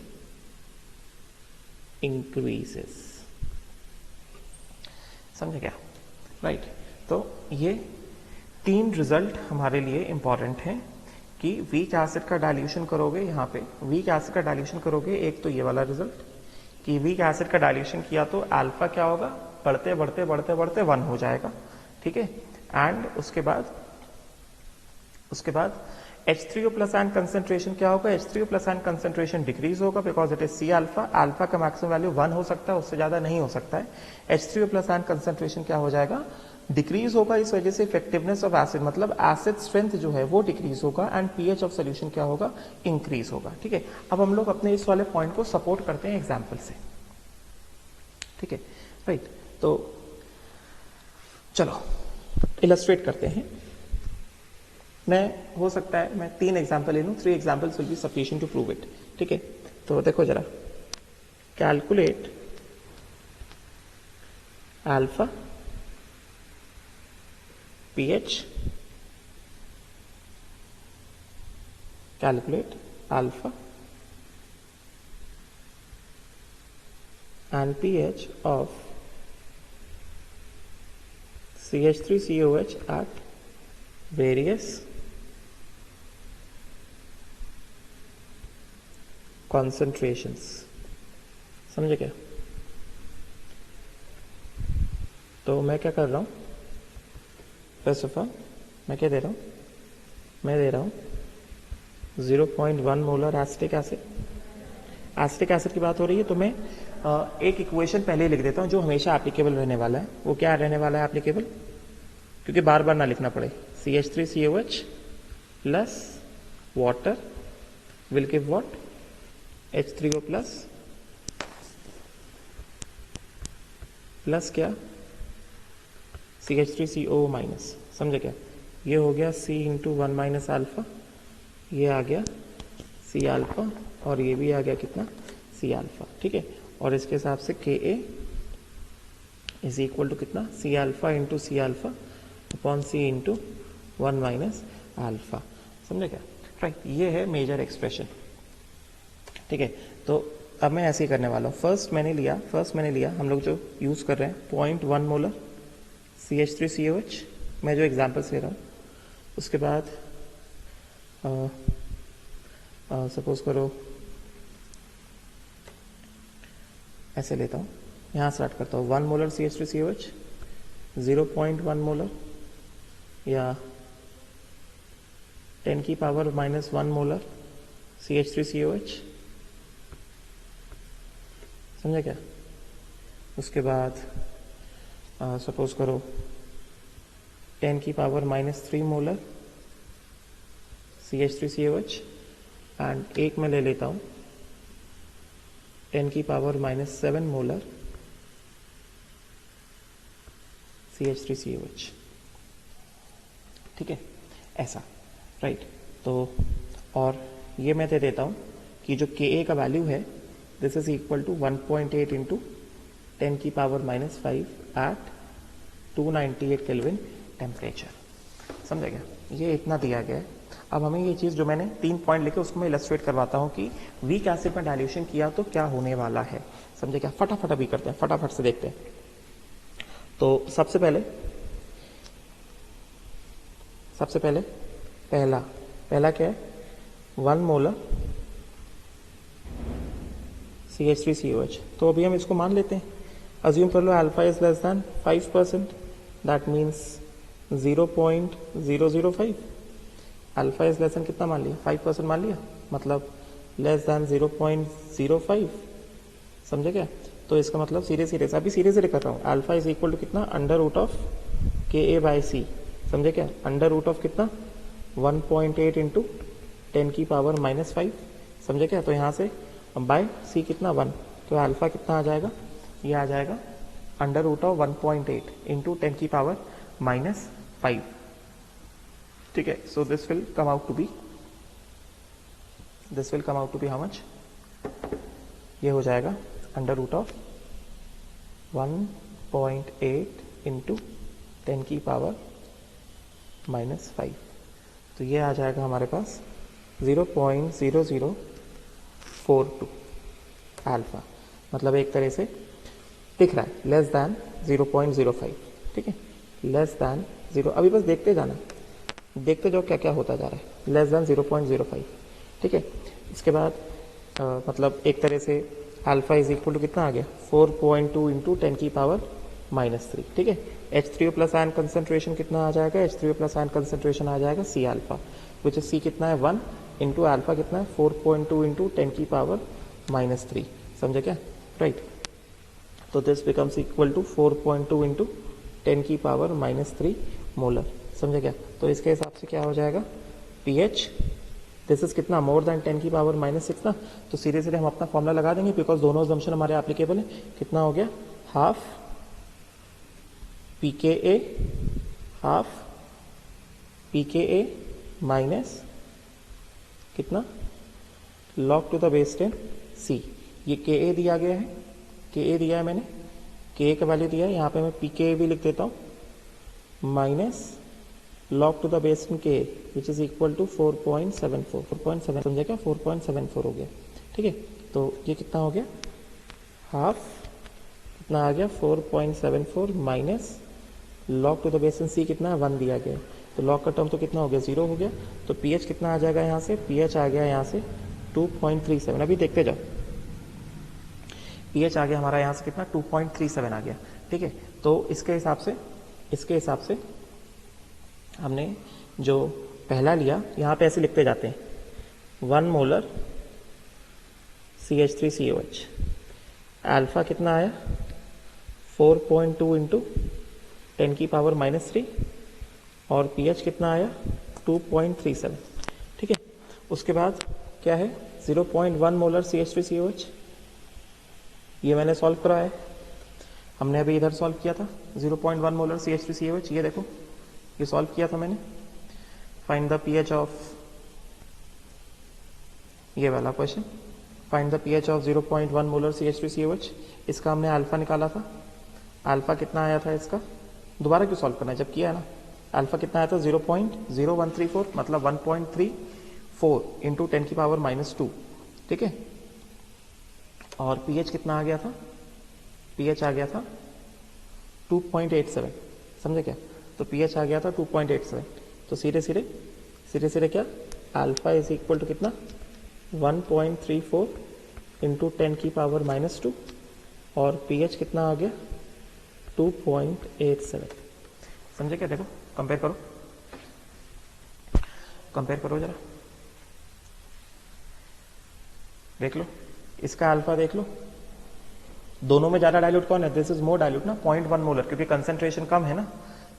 increases। समझे क्या, राइट। तो ये 3 रिजल्ट हमारे लिए इंपॉर्टेंट हैं कि वीक एसिड का डाइल्यूशन करोगे, यहाँ पे वीक एसिड का डाइल्यूशन करोगे, एक तो ये वाला रिजल्ट कि वीक एसिड का डाइल्यूशन किया तो अल्फा क्या होगा, बढ़ते बढ़ते बढ़ते बढ़ते 1 हो जाएगा। ठीक है, एंड उसके बाद H3O प्लस आयन कंसेंट्रेशन क्या होगा, H3O plus ion concentration decrease होगा because it is C alpha, alpha का मैक्सिमम वैल्यू 1 हो सकता है, उससे ज्यादा नहीं हो सकता है। H3O प्लस आयन कंसेंट्रेशन क्या हो जाएगा, डिक्रीज होगा, इस वजह से इफेक्टिवनेस ऑफ एसिड मतलब एसिड स्ट्रेंथ जो है वो डिक्रीज होगा, एंड पीएच ऑफ सोल्यूशन क्या होगा, इंक्रीज होगा। ठीक है, अब हम लोग अपने इस वाले पॉइंट को सपोर्ट करते हैं एग्जाम्पल से। ठीक है, राइट। तो चलो इलस्ट्रेट करते हैं। हो सकता है मैं 3 एग्जाम्पल ले लूं, 3 examples will be sufficient to prove it. ठीक है, तो देखो जरा, calculate alpha pH, calculate alpha and pH of CH3COH at various concentrations। समझे क्या, तो मैं क्या कर रहा हूं, फर्स्ट ऑफ ऑल मैं क्या दे रहा हूँ, मैं दे रहा हूँ 0.1 molar acetic acid. Acetic acid की बात हो रही है तो मैं एक इक्वेशन पहले ही लिख देता हूँ जो हमेशा एप्लीकेबल रहने वाला है। वो क्या रहने वाला है एप्लीकेबल, क्योंकि बार बार ना लिखना पड़े। CH3COH plus water will give what, H3O plus क्या, CH3CO माइनस। समझे क्या, ये हो गया C इंटू 1 माइनस अल्फा, ये आ गया C अल्फा, और ये भी आ गया कितना, C अल्फा। ठीक है, और इसके हिसाब से Ka इज इक्वल टू कितना, C alpha into C alpha upon C into 1 minus alpha. समझे क्या, राइट। ये है मेजर एक्सप्रेशन। ठीक है, तो अब मैं ऐसे ही करने वाला हूँ। फर्स्ट मैंने लिया हम लोग जो यूज कर रहे हैं 0.1 मोलर CH3COH, मैं जो एग्जाम्पल्स ले रहा हूँ। उसके बाद सपोज करो ऐसे लेता हूँ, यहाँ स्टार्ट करता हूँ 1 मोलर CH3COH, 0.1 मोलर या 10 की पावर माइनस 1 मोलर CH3COH। समझे क्या, उसके बाद सपोज करो 10 की power minus 3 molar CH3COH, and एक मैं ले लेता हूं 10 की पावर माइनस 7 मोलर CH3COH। ठीक है, ऐसा, राइट। तो और ये मैं दे देता हूं कि जो Ka का वैल्यू है this is equal to 1.8 into 10 की power minus 5 at 298 kelvin temperature. समझ गया, ये इतना दिया गया है। अब हमें ये चीज जो मैंने 3 पॉइंट लिखे उसको मैं इलस्ट्रेट करवाता हूँ कि वीक एसिड में डाइल्यूशन किया तो क्या होने वाला है। समझे क्या, फटाफट अभी करते हैं, फटाफट से देखते हैं। तो सबसे पहले पहला पहला क्या है, 1 मोलर CH3COH। तो अभी हम इसको मान लेते हैं, अज्यूम कर लो alpha is less than 5%, that means 0.005। Alpha is less than कितना मान लिया, 5% मान लिया, मतलब लेस दैन 0.05, समझे क्या। तो इसका मतलब सीधे सीधे अभी सीधे सीधे कर रहा हूँ, अल्फा इज इक्वल टू कितना, अंडर रूट ऑफ KA/C, समझे क्या, अंडर रूट ऑफ कितना 1.8 इंटू 10 की पावर -5, समझे क्या। तो यहाँ से बाय C कितना 1, तो अल्फा कितना आ जाएगा, ये आ जाएगा अंडर रूट ऑफ 1.8 इंटू 10 की पावर -5, ठीक है। So this will come out to be how much, ये हो जाएगा अंडर रूट ऑफ 1.8 इंटू 10 की पावर -5, तो ये आ जाएगा हमारे पास 0.0042 अल्फा, मतलब एक तरह से दिख रहा है लेस दैन 0.05, ठीक है, लेस दैन 0। अभी बस देखते जाना, देखते जाओ क्या क्या होता जा रहा है, लेस दैन 0.05, ठीक है। इसके बाद मतलब एक तरह से अल्फा इज इक्वल टू कितना आ गया, 4.2 इंटू 10 की पावर -3, ठीक है। H3O प्लस आयन कंसेंट्रेशन कितना आ जाएगा, H3O प्लस आयन कंसेंट्रेशन आ जाएगा C alpha, which is C कितना है 1 इंटू अल्फा कितना है 4.2 इंटू 10 की पावर -3, समझे क्या, राइट। तो this becomes equal to 4.2 into 10 की पावर -3 मोलर, समझे क्या। तो इसके हिसाब से क्या हो जाएगा, pH दिस इज कितना मोर देन 10 की पावर -6 ना, तो सीधे सीधे हम अपना फॉर्मूला लगा देंगे, बिकॉज दोनों असम्पशन हमारे एप्लीकेबल है। कितना हो गया, हाफ pKa माइनस कितना log to the base 10 C, ये Ka दिया गया है, Ka दिया है मैंने, Ka का वैल्यू दिया है, यहाँ पे मैं pKa भी लिख देता हूँ, minus log to the base 10 Ka which is equal to 4.74, समझे क्या, 4.74 हो गया, ठीक है। तो ये कितना हो गया, हाफ कितना आ गया 4.74 minus log to the base 10 C कितना 1 दिया गया, तो log का टर्म तो कितना हो गया 0 हो गया, तो pH कितना आ जाएगा यहाँ से, pH आ गया यहाँ से 2.37, अभी देखते जाओ, pH आ गया हमारा यहाँ से कितना 2.37 आ गया, ठीक है। तो इसके हिसाब से हमने जो पहला लिया, यहाँ पे ऐसे लिखते जाते हैं, 1 मोलर CH3COH, अल्फा कितना आया 4.2 इंटू 10 की पावर -3, और pH कितना आया 2.37, ठीक है। उसके बाद क्या है 0.1 मोलर CH3COH, ये मैंने सॉल्व कराया है, हमने अभी इधर सॉल्व किया था 0.1 मोलर CH3COH, ये देखो ये सॉल्व किया था मैंने। फाइंड द pH ऑफ, ये वाला question, find the pH of 0.1 molar CH3COH, इसका हमने अल्फा निकाला था, अल्फा कितना आया था इसका, दोबारा क्यों सॉल्व करना है जब किया है ना, अल्फा कितना आया था 0.0134, मतलब 1.34 इंटू 10 की पावर -2, ठीक है। और pH कितना आ गया था, pH आ गया था 2.87, समझे क्या, तो pH आ गया था 2.87, तो सीधे सीधे क्या, अल्फा इज इक्वल टू कितना 1.34 इंटू 10 की पावर -2, और pH कितना आ गया 2.87, समझे क्या। देखो कंपेयर करो जरा, देख लो इसका अल्फा देख लो, दोनों में ज्यादा डाइल्यूट कौन है, दिस इज मोर डाइल्यूट ना, 0.1 मोलर, क्योंकि कंसेंट्रेशन कम है ना,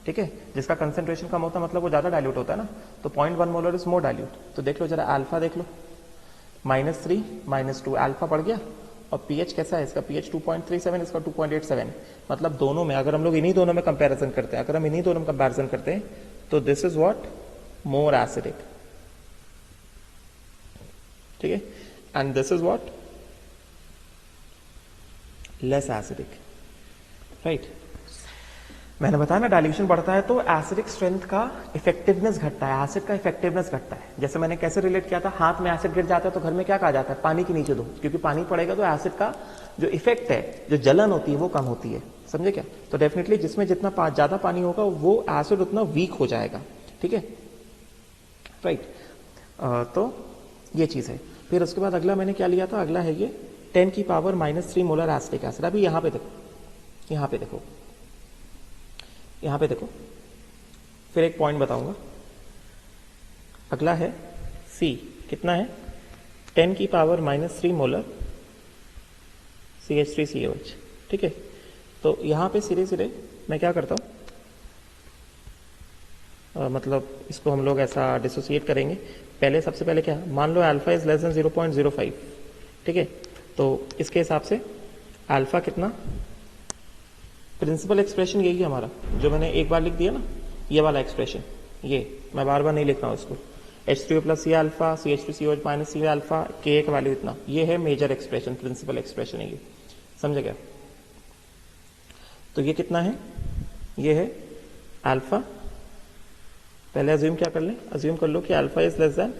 ठीक है। जिसका कंसेंट्रेशन कम होता है मतलब वो ज्यादा डाइल्यूट होता है ना, तो 0.1 मोलर इज मोर डाइल्यूट। तो देख लो जरा अल्फा देख लो, -3 -2 अल्फा पड़ गया, और pH कैसा है इसका, pH 2.37, इसका 2.87, मतलब दोनों में अगर हम लोग इन्हीं दोनों में कंपैरिजन करते हैं, तो this is what more acidic, ठीक है, and this is what less acidic, right. मैंने बताया ना डाइल्यूशन बढ़ता है तो एसिडिक स्ट्रेंथ का इफेक्टिवनेस घटता है, एसिड का इफेक्टिवनेस घटता है। जैसे मैंने कैसे रिलेट किया था, हाथ में एसिड गिर जाता है तो घर में क्या कहा जाता है, पानी के नीचे दो, क्योंकि पानी पड़ेगा तो एसिड का जो इफेक्ट है, जो जलन होती है वो कम होती है, समझे क्या। तो डेफिनेटली जिसमें जितना ज्यादा पानी होगा वो एसिड उतना वीक हो जाएगा, ठीक है, राइट। तो ये चीज़ है। फिर उसके बाद अगला मैंने क्या लिया था, अगला है ये 10 की पावर -3 मोलर एसिटिक एसिड। अभी यहाँ पे देखो, यहाँ पे देखो, यहाँ पे देखो, फिर एक पॉइंट बताऊंगा। अगला है C, कितना है 10 की पावर -3 मोलर CH3COH, ठीक है। तो यहाँ पे सिरे सिरे मैं क्या करता हूँ, मतलब इसको हम लोग ऐसा डिसोसिएट करेंगे। पहले सबसे पहले क्या, मान लो अल्फा इज लेस देन 0.05, ठीक है। तो इसके हिसाब से अल्फा कितना, प्रिंसिपल एक्सप्रेशन यही है हमारा जो मैंने एक बार लिख दिया ना, ये वाला एक्सप्रेशन, ये मैं बार बार नहीं लिख रहा हूँ इसको। H3O plus C alpha CH2COH minus C alpha Ka का वैल्यू इतना, ये है मेजर एक्सप्रेशन, प्रिंसिपल एक्सप्रेशन है ये, समझ गया। तो ये कितना है, ये है अल्फा। पहले अज्यूम क्या कर लें, अज्यूम कर लो कि अल्फा इज लेस देन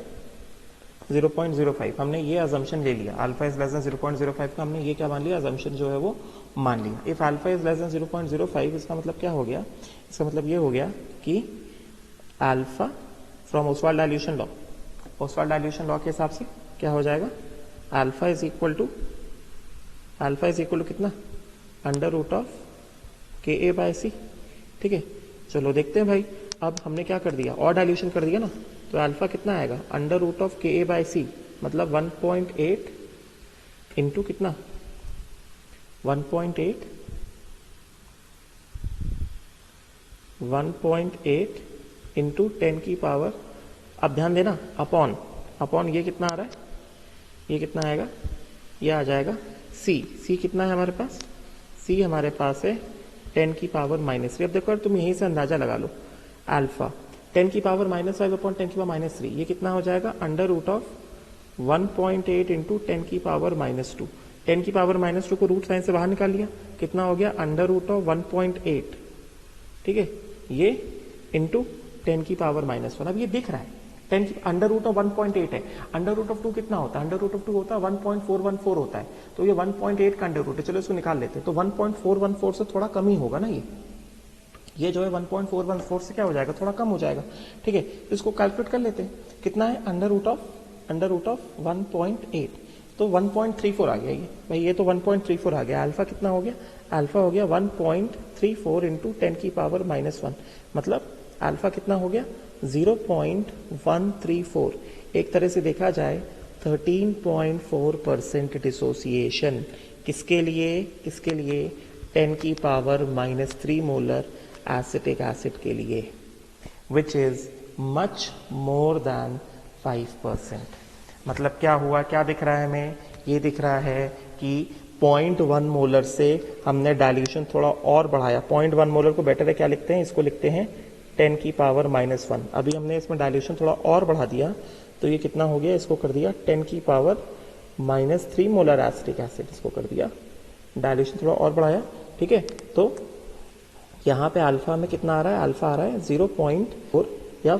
0.05, हमने ये अजम्पशन ले लिया, अल्फा इज लेस देन 0.05 का हमने ये क्या मान लिया, अजम्पशन जो है वो मान लिया। If alpha is less then 0.05, इसका मतलब क्या हो गया, इसका मतलब ये हो गया कि alpha from Oswald dilution law, Oswald dilution law के हिसाब से क्या हो जाएगा, अल्फा इज इक्वल टू कितना, अंडर रूट ऑफ Ka/C, ठीक है। चलो देखते हैं भाई, अब हमने क्या कर दिया, और डाइल्यूशन कर दिया ना, तो अल्फा कितना आएगा, अंडर रूट ऑफ Ka/C, मतलब 1.8 इंटू कितना, 1.8 इंटू 10 की पावर, अब ध्यान देना, अपॉन ये कितना आ रहा है, ये कितना आएगा, ये आ जाएगा C कितना है हमारे पास, C हमारे पास है 10 की पावर -3। अब देखो तुम यहीं से अंदाजा लगा लो, अल्फा 10 की पावर -5 अपॉन 10 की पावर -3, ये कितना हो जाएगा, अंडर रूट ऑफ 1.8 इंटू 10 की पावर -2। 10 की पावर -2 को रूट साइन से बाहर निकाल लिया, कितना हो गया, अंडर रूट ऑफ 1.8, ठीक है, ये इंटू 10 की पावर -1। अब ये दिख रहा है 10 की अंडर रूट ऑफ 1.8 है, अंडर रूट ऑफ 2 कितना होता है, अंडर रूट ऑफ 2 होता है 1.414 होता है, तो ये 1.8 का अंडर रूट है, चलो इसको निकाल लेते हैं। तो 1.414 से थोड़ा कम ही होगा ना, ये जो है 1.414 से क्या हो जाएगा, थोड़ा कम हो जाएगा, ठीक है। तो इसको कैलकुलेट कर लेते हैं, कितना है, अंडर रूट ऑफ 1.8, तो 1.34 आ गया ये भाई, ये तो 1.34 आ गया। अल्फा कितना हो गया, अल्फा हो गया 1.34 इंटू 10 की पावर -1, मतलब अल्फा कितना हो गया, 0.134। एक तरह से देखा जाए 13.4% डिसोसिएशन, किसके लिए 10 की पावर -3 मोलर एसिटिक एसिड के लिए, which is much more than 5%। मतलब क्या हुआ, क्या दिख रहा है हमें, ये दिख रहा है कि 0.1 मोलर से हमने डाइल्यूशन थोड़ा और बढ़ाया। 0.1 मोलर को बेटर है क्या लिखते हैं, इसको लिखते हैं 10 की पावर -1। अभी हमने इसमें डाइल्यूशन थोड़ा और बढ़ा दिया, तो ये कितना हो गया, इसको कर दिया 10 की पावर -3 मोलर एसिटिक एसिड, इसको कर दिया, डाइल्यूशन थोड़ा और बढ़ाया, ठीक है। तो यहाँ पे अल्फा में कितना आ रहा है, अल्फा आ रहा है 0.4 या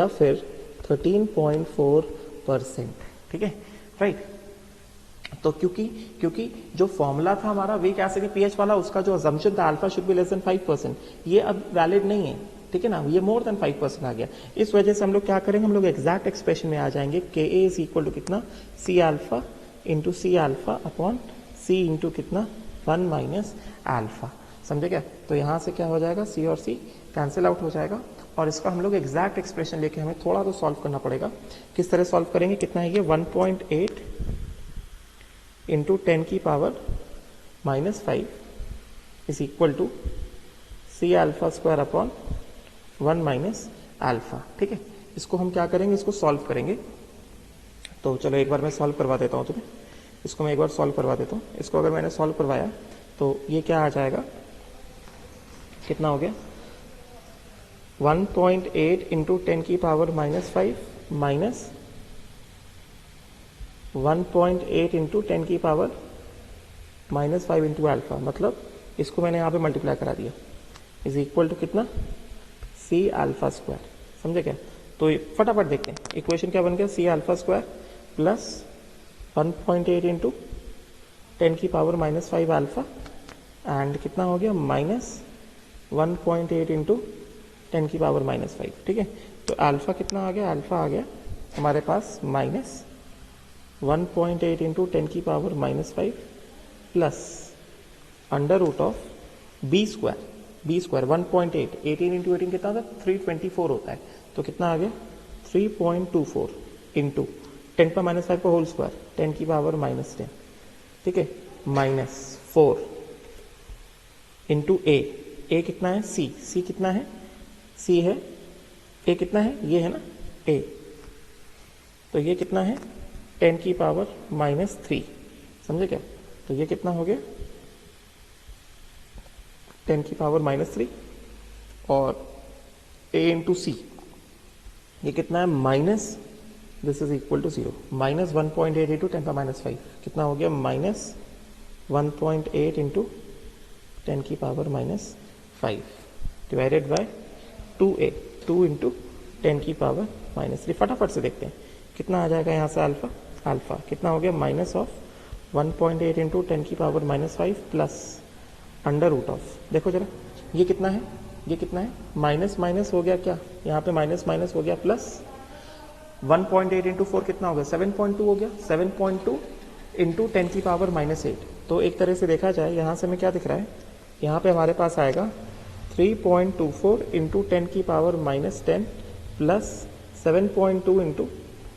फिर 13.4%, ठीक है, राइट। तो क्योंकि जो फॉर्मूला था हमारा वीक एसिड पीएच वाला, उसका जो अजम्पशन था alpha should be less than 5%, ये अब वैलिड नहीं है, ठीक है ना, ये मोर देन 5% आ गया। इस वजह से हम लोग क्या करेंगे, हम लोग एग्जैक्ट एक्सप्रेशन में आ जाएंगे, Ka इज इक्वल टू कितना, C alpha into C alpha upon C into कितना 1 माइनस अल्फा, समझे क्या। तो यहाँ से क्या हो जाएगा, C और C कैंसिल आउट हो जाएगा, और इसका हम लोग एग्जैक्ट एक्सप्रेशन लेके हमें थोड़ा तो सॉल्व करना पड़ेगा। किस तरह सॉल्व करेंगे, कितना है ये 1.8 इंटू 10 की power -5 is equal to C alpha square upon 1 minus alpha, ठीक है। इसको हम क्या करेंगे, इसको सॉल्व करेंगे। तो चलो एक बार मैं सॉल्व करवा देता हूँ तुम्हें, इसको मैं एक बार सॉल्व करवा देता हूँ। इसको अगर मैंने सॉल्व करवाया तो ये क्या आ जाएगा, कितना हो गया 1.8 इंटू 10 की पावर -5 माइनस 1.8 इंटू 10 की पावर -5 इंटू अल्फा, मतलब इसको मैंने यहाँ पे मल्टीप्लाई करा दिया, इज इक्वल टू कितना C अल्फा स्क्वायर, समझे क्या। तो फटाफट देखते हैं इक्वेशन क्या बन गया, C alpha square plus 1.8 into 10 की पावर -5 अल्फा एंड कितना हो गया माइनस 1.8 इंटू 10 की पावर -5, ठीक है। तो अल्फा कितना आ गया, अल्फा आ गया हमारे पास माइनस 1.8 इंटू 10 की power -5 plus under root of b square 1.8 18 into 18 कितना होता है 324 होता है, तो कितना आ गया 3.24 इंटू 10 पर -5 का होल स्क्वायर 10 की पावर -10, ठीक है, -4 इंटू ए कितना है सी कितना है सी है ए कितना है ये है ना ए, तो ये कितना है 10 की पावर -3, समझे क्या, तो ये कितना हो गया 10 की पावर -3 और a इंटू सी ये कितना है minus this is equal to 0 -1.8 into 10 का -5 कितना हो गया -1.8 इंटू 10 की power -5 divided bye 2a 2 into 10 की पावर -3। फटाफट से देखते हैं कितना आ जाएगा यहाँ से अल्फा कितना हो गया माइनस ऑफ 1.8 इंटू 10 की power -5 plus under root of, देखो जरा ये कितना है माइनस माइनस हो गया, क्या यहाँ पे माइनस माइनस हो गया प्लस 1.8 इंटू 4 कितना हो गया 7.2 हो गया 7.2 इंटू 10 की पावर -8। तो एक तरह से देखा जाए यहाँ से हमें क्या दिख रहा है, यहाँ पे हमारे पास आएगा 3.24 इंटू 10 की पावर -10 प्लस 7.2 इंटू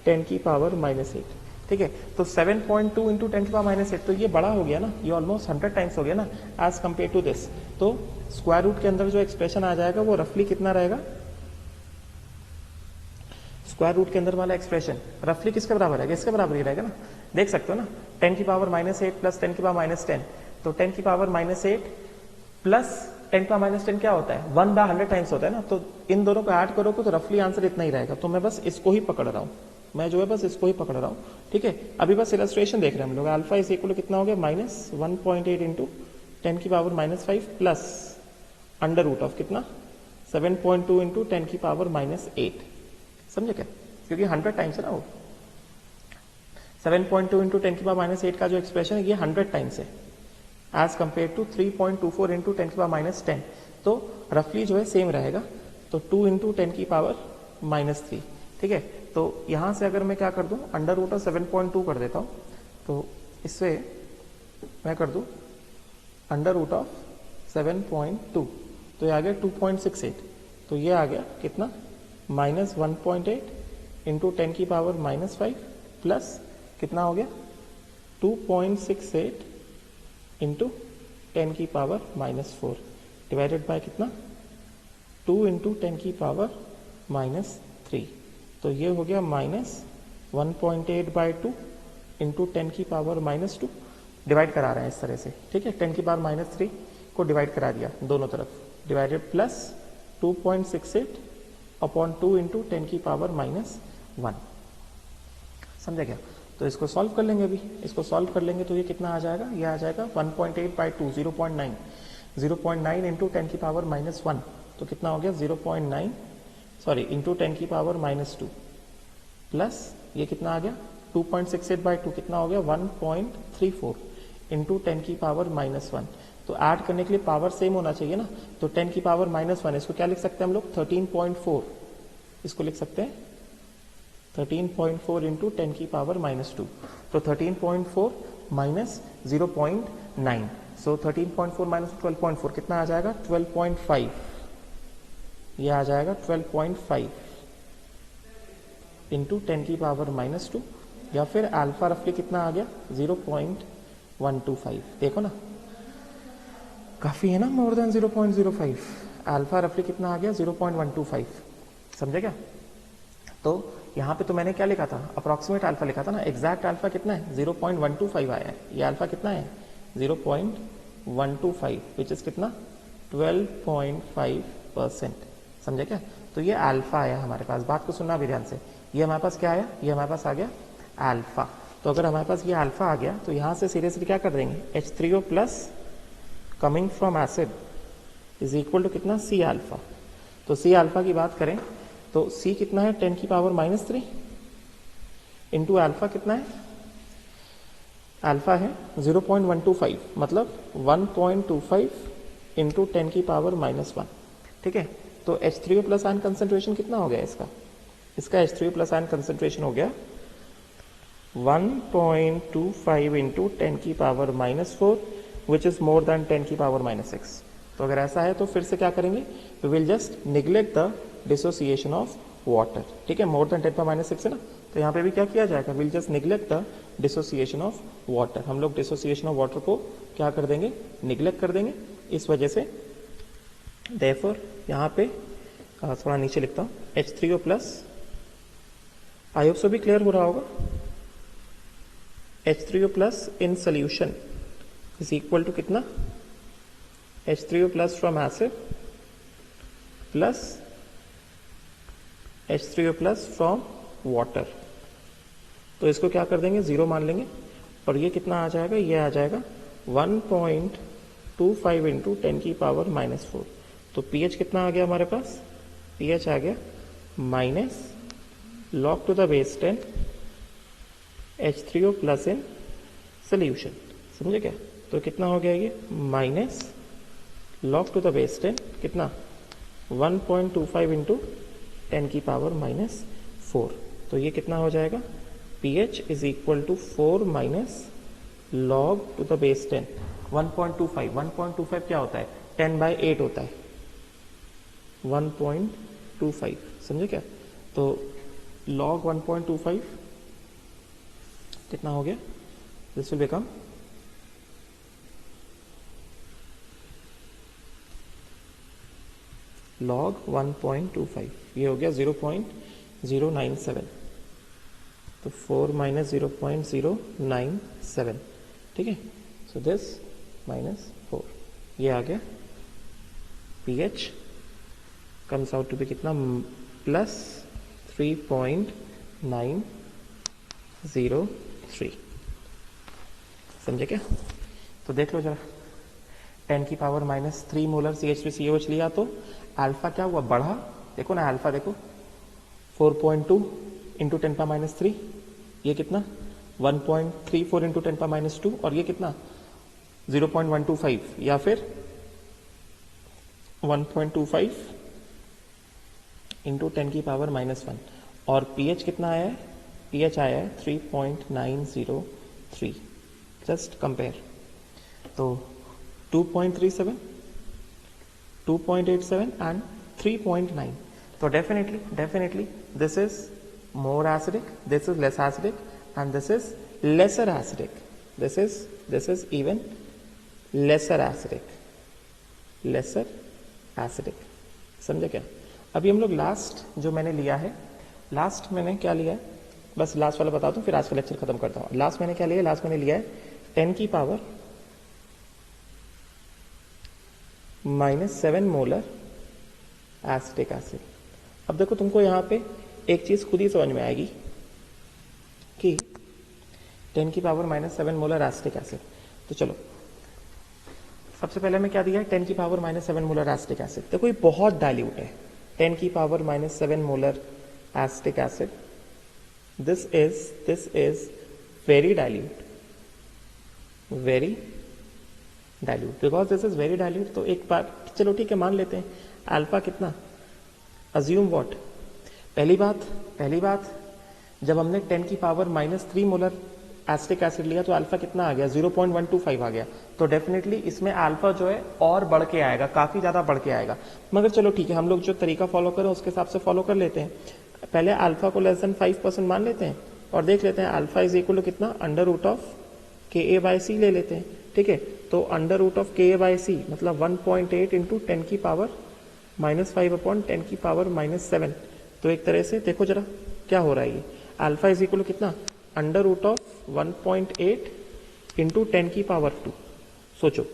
10 की पावर -8, ठीक है। तो 7.2 इंटू 10 की पावर -8, तो ये बड़ा हो गया ना, ये ऑलमोस्ट 100 टाइम्स हो गया ना एज कम्पेयर टू दिस। तो स्क्वायर रूट के अंदर जो एक्सप्रेशन आ जाएगा वो रफली कितना रहेगा, स्क्वायर रूट के अंदर वाला एक्सप्रेशन रफली किसके बराबर है, इसके बराबर ही रहेगा ना, देख सकते हो ना 10 की पावर -8 प्लस 10 की पावर -10, तो 10 की पावर -8 प्लस 10 की पावर -10 क्या होता है 1/100 टाइम्स होता है ना, तो इन दोनों को ऐड करोगे तो रफली आंसर इतना ही रहेगा। तो मैं बस इसको ही पकड़ रहा हूँ, मैं जो है बस इसको ही पकड़ रहा हूँ, ठीक है। अभी बस इलस्ट्रेशन देख रहे हैं हम लोग, अल्फा इज इक्वल टू कितना हो गया -1.8 इंटू 10 की power -5 plus under root of कितना 7.2 इंटू 10 की पावर -8, समझे क्या, क्योंकि 100 टाइम्स है ना वो 7.2 इंटू 10 की पावर -8 का जो एक्सप्रेशन है ये 100 टाइम्स है एज कम्पेयर टू 3.24 इंटू 10 की पावर -10, तो रफली जो है सेम रहेगा, तो 2 इंटू 10 की पावर -3, ठीक है। तो यहां से अगर मैं क्या कर दूं अंडर रूट ऑफ 7.2 कर देता हूं, तो इससे मैं कर दूं अंडर रूट ऑफ 7.2, तो ये आ गया 2.68, तो ये आ गया कितना -1.8 इंटू 10 की पावर -5 प्लस कितना हो गया 2.68 इंटू 10 की पावर -4 डिवाइडेड बाय कितना 2 इंटू 10 की पावर -3, तो ये हो गया -1.8/2 इंटू 10 की पावर -2, डिवाइड करा रहे हैं इस तरह से, ठीक है, 10 की पावर -3 को डिवाइड करा दिया दोनों तरफ, डिवाइडेड प्लस 2.68 अपॉन 2 इंटू 10 की पावर -1, समझा क्या। तो इसको सॉल्व कर लेंगे, अभी इसको सॉल्व कर लेंगे तो ये कितना आ जाएगा, ये आ जाएगा 1.8/2 0.9 इंटू 10 की पावर -1, तो कितना हो गया 0.9 इंटू 10 की पावर -2 प्लस ये कितना आ गया 2.68/2 कितना हो गया 1.34 इंटू 10 की पावर -1, तो ऐड करने के लिए पावर सेम होना चाहिए ना, तो 10 की पावर -1 इसको क्या लिख सकते हैं हम लोग 13.4, इसको लिख सकते हैं 13.4 इंटू 10 की पावर -2, तो 13.4 माइनस 0.9, सो 13.4 माइनस 12.4 कितना आ जाएगा 12.5, ये आ जाएगा 12.5 इंटू 10 की पावर -2, या फिर अल्फा रफली कितना आ गया 0.125, देखो ना काफी है ना, मोर देन 0.05, अल्फा रफली कितना आ गया 0.125, समझे क्या। तो यहाँ पे तो मैंने क्या लिखा था अप्रोक्सीमेट अल्फा लिखा था ना, एग्जैक्ट अल्फा कितना है 0.125 आया है, ये अल्फा कितना है 0.125 विच इज कितना 12.5%, समझे क्या। तो ये अल्फा आया हमारे पास, बात को सुनना भी ध्यान से, ये हमारे पास क्या आया, ये हमारे पास आ गया अल्फा। तो अगर हमारे पास ये अल्फा आ गया तो यहाँ से सीधे सीधे क्या कर देंगे H3O plus coming from acid is equal to कितना सी अल्फा। तो सी अल्फा की बात करें तो सी कितना है 10 की पावर -3 इंटू अल्फा कितना है, अल्फा है 0.125 मतलब 1.25 इंटू 10 की पावर -1, ठीक है। तो H3O प्लस आयन कंसेंट्रेशन कितना हो गया इसका इसका H3O प्लस आयन कंसेंट्रेशन हो गया 1.25 इंटू 10 की power -4 which is more than 10 की पावर -6। तो अगर ऐसा है तो फिर से क्या करेंगे, we will just neglect the dissociation of water. ठीक है, मोर देन 10 पावर -6 है ना, तो यहाँ पे भी क्या किया जाएगा, will just neglect the dissociation of water. हम लोग डिसोसिएशन ऑफ वाटर को क्या कर देंगे, निग्लेक्ट कर देंगे। इस वजह से देयरफॉर यहाँ पे थोड़ा नीचे लिखता हूँ H3O plus, I hope so भी क्लियर हो रहा होगा, H3O plus in solution is equal to कितना, H3O plus from acid plus H3O plus from water. तो इसको क्या कर देंगे, 0 मान लेंगे और ये कितना आ जाएगा, ये आ जाएगा 1.25 इंटू 10 की पावर -4। तो pH कितना आ गया हमारे पास, pH आ गया minus log to the base 10 H3O plus in solution. समझे क्या, तो कितना हो गया ये minus log to the base 10 कितना 1.25 इंटू 10 की पावर -4। तो ये कितना हो जाएगा, pH is equal to 4 minus log to the base 10 1.25 क्या होता है, 10/8 होता है 1.25। समझे क्या, तो log 1.25 कितना हो गया, दिस विल बिकम log 1.25, ये हो गया 0.097। तो 4 माइनस 0.097, ठीक है। सो दिस -4, ये आ गया pH comes out to be कितना, +3.903। समझे क्या, तो देख लो जरा, 10 की पावर -3 मोलर CH3COH लिया तो अल्फा क्या हुआ, बढ़ा। देखो ना अल्फा, देखो 4.2 इंटू 10 पावर -3, ये कितना 1.34 इंटू 10 पावर -2, और ये कितना 0.125 या फिर 1.25 इंटू 10 की पावर -1। और pH कितना आया है, pH आया है 3.903। जस्ट कंपेयर, तो 2.37, 2.87 एंड 3.9। तो definitely this is more acidic, this is less acidic, and this is lesser acidic, this is even lesser acidic। समझे क्या, अभी हम लोग लास्ट जो मैंने लिया है, लास्ट मैंने क्या लिया है, बस लास्ट वाला बता दूं फिर आज का लेक्चर खत्म करता हूँ। लास्ट मैंने क्या लिया है, लास्ट मैंने लिया है 10 की पावर -7 मोलर एसिटिक एसिड। अब देखो तुमको यहाँ पे एक चीज खुद ही समझ में आएगी कि 10 की पावर -7 मोलर एसिटिक एसिड। तो चलो सबसे पहले मैं क्या दिया है, 10 की पावर -7 मोलर एसिटिक एसिड। देखो ये बहुत डाइल्यूट है, 10 की power -7 molar acetic acid. This is very dilute, because this is very dilute. तो एक बार चलो ठीक है मान लेते हैं अल्फा कितना, अज्यूम व्हाट, पहली बात जब हमने 10 की पावर -3 मोलर एसिटिक एसिड लिया तो अल्फा कितना आ गया, 0.125 आ गया। तो डेफिनेटली इसमें अल्फा जो है और बढ़ के आएगा, काफी ज्यादा बढ़ के आएगा। मगर चलो ठीक है, हम लोग जो तरीका फॉलो करें उसके हिसाब से फॉलो कर लेते हैं। पहले अल्फा को लेस देन 5% मान लेते हैं और देख लेते हैं अल्फा इज इक्वल टू कितना, √of KA/C ले लेते हैं। ठीक है, तो √of KA/C मतलब 1.8 इंटू 10 की पावर -5 अपॉन 10 की पावर -7। तो एक तरह से देखो जरा क्या हो रहा है, ये अल्फा इज इक्वल टू कितना, √of 1.8 इंटू 10 की पावर 2। सोचो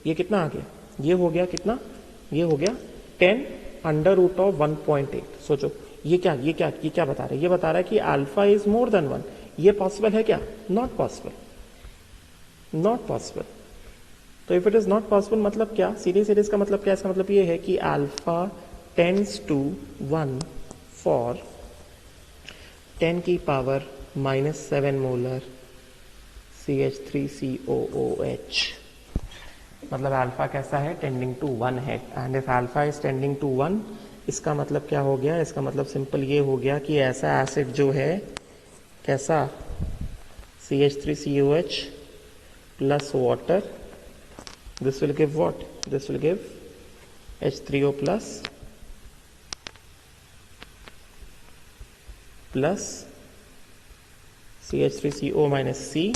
ये कितना आ गया, ये हो गया कितना, ये हो गया 10 √of 1.8। सोचो ये क्या बता रहा है, ये बता रहा है कि अल्फा इज मोर देन 1। ये पॉसिबल है क्या, नॉट पॉसिबल। तो if it is not possible मतलब क्या, सीधे इसका मतलब क्या, इसका मतलब ये है कि अल्फा टेंड्स टू 1 फॉर 10 की पावर -7 मोलर CH3COOH। मतलब अल्फा कैसा है, टेंडिंग टू 1 है। And if alpha is tending to 1, इसका मतलब क्या हो गया, इसका मतलब सिंपल ये हो गया कि ऐसा एसिड जो है कैसा, CH3COH plus water, this will give what, this will give H3O plus CH3CO minus C,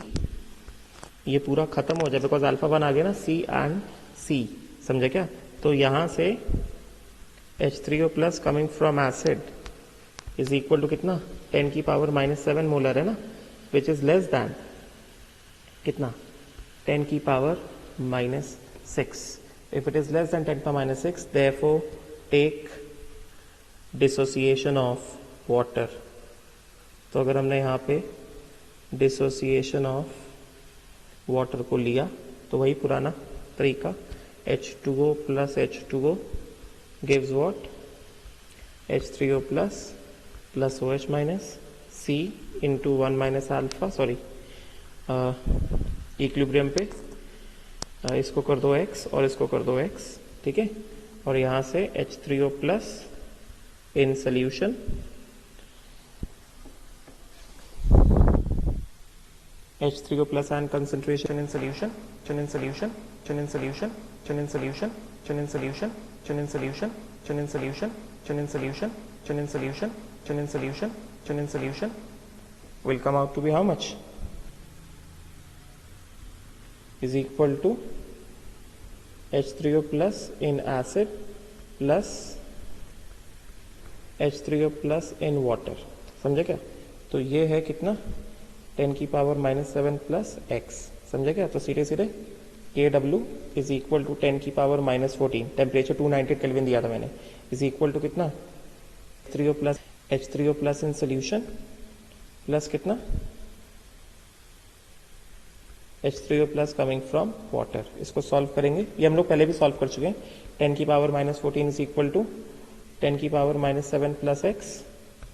ये पूरा खत्म हो जाए बिकॉज अल्फा 1 आ गया ना, C एंड C, समझे क्या। तो यहां से H3O plus coming from acid is equal to कितना, 10 की पावर -7 मोलर है ना, विच इज लेस दैन कितना, 10 की power -6। If it is less than 10 power -6 therefore take dissociation of water. तो अगर हमने यहाँ पे डिसोसिएशन ऑफ वाटर को लिया तो वही पुराना तरीका, H2O plus H2O gives what, H3O plus OH minus C into 1 minus alpha, sorry equilibrium पे इसको कर दो x और इसको कर दो x, ठीक है। और यहाँ से H3O plus in solution, H3O plus and concentration in solution, in solution, in solution, in solution, in solution, in solution, in solution, in solution, in solution, in solution, in solution will come out to be how much, is equal to H3O plus in acid plus H3O plus in water, समझे क्या। तो ये है कितना, 10 की power -7 plus x, समझे क्या। तो सीधे सीधे KW इज इक्वल टू 10 की पावर -14, टेम्परेचर 290 केल्विन दिया था मैंने, इज इक्वल टू कितना, H3O plus in solution plus कितना, H3O plus coming from water. इसको सॉल्व करेंगे, ये हम लोग पहले भी सॉल्व कर चुके हैं। 10 की पावर -14 इज इक्वल टू 10 की पावर -7 प्लस x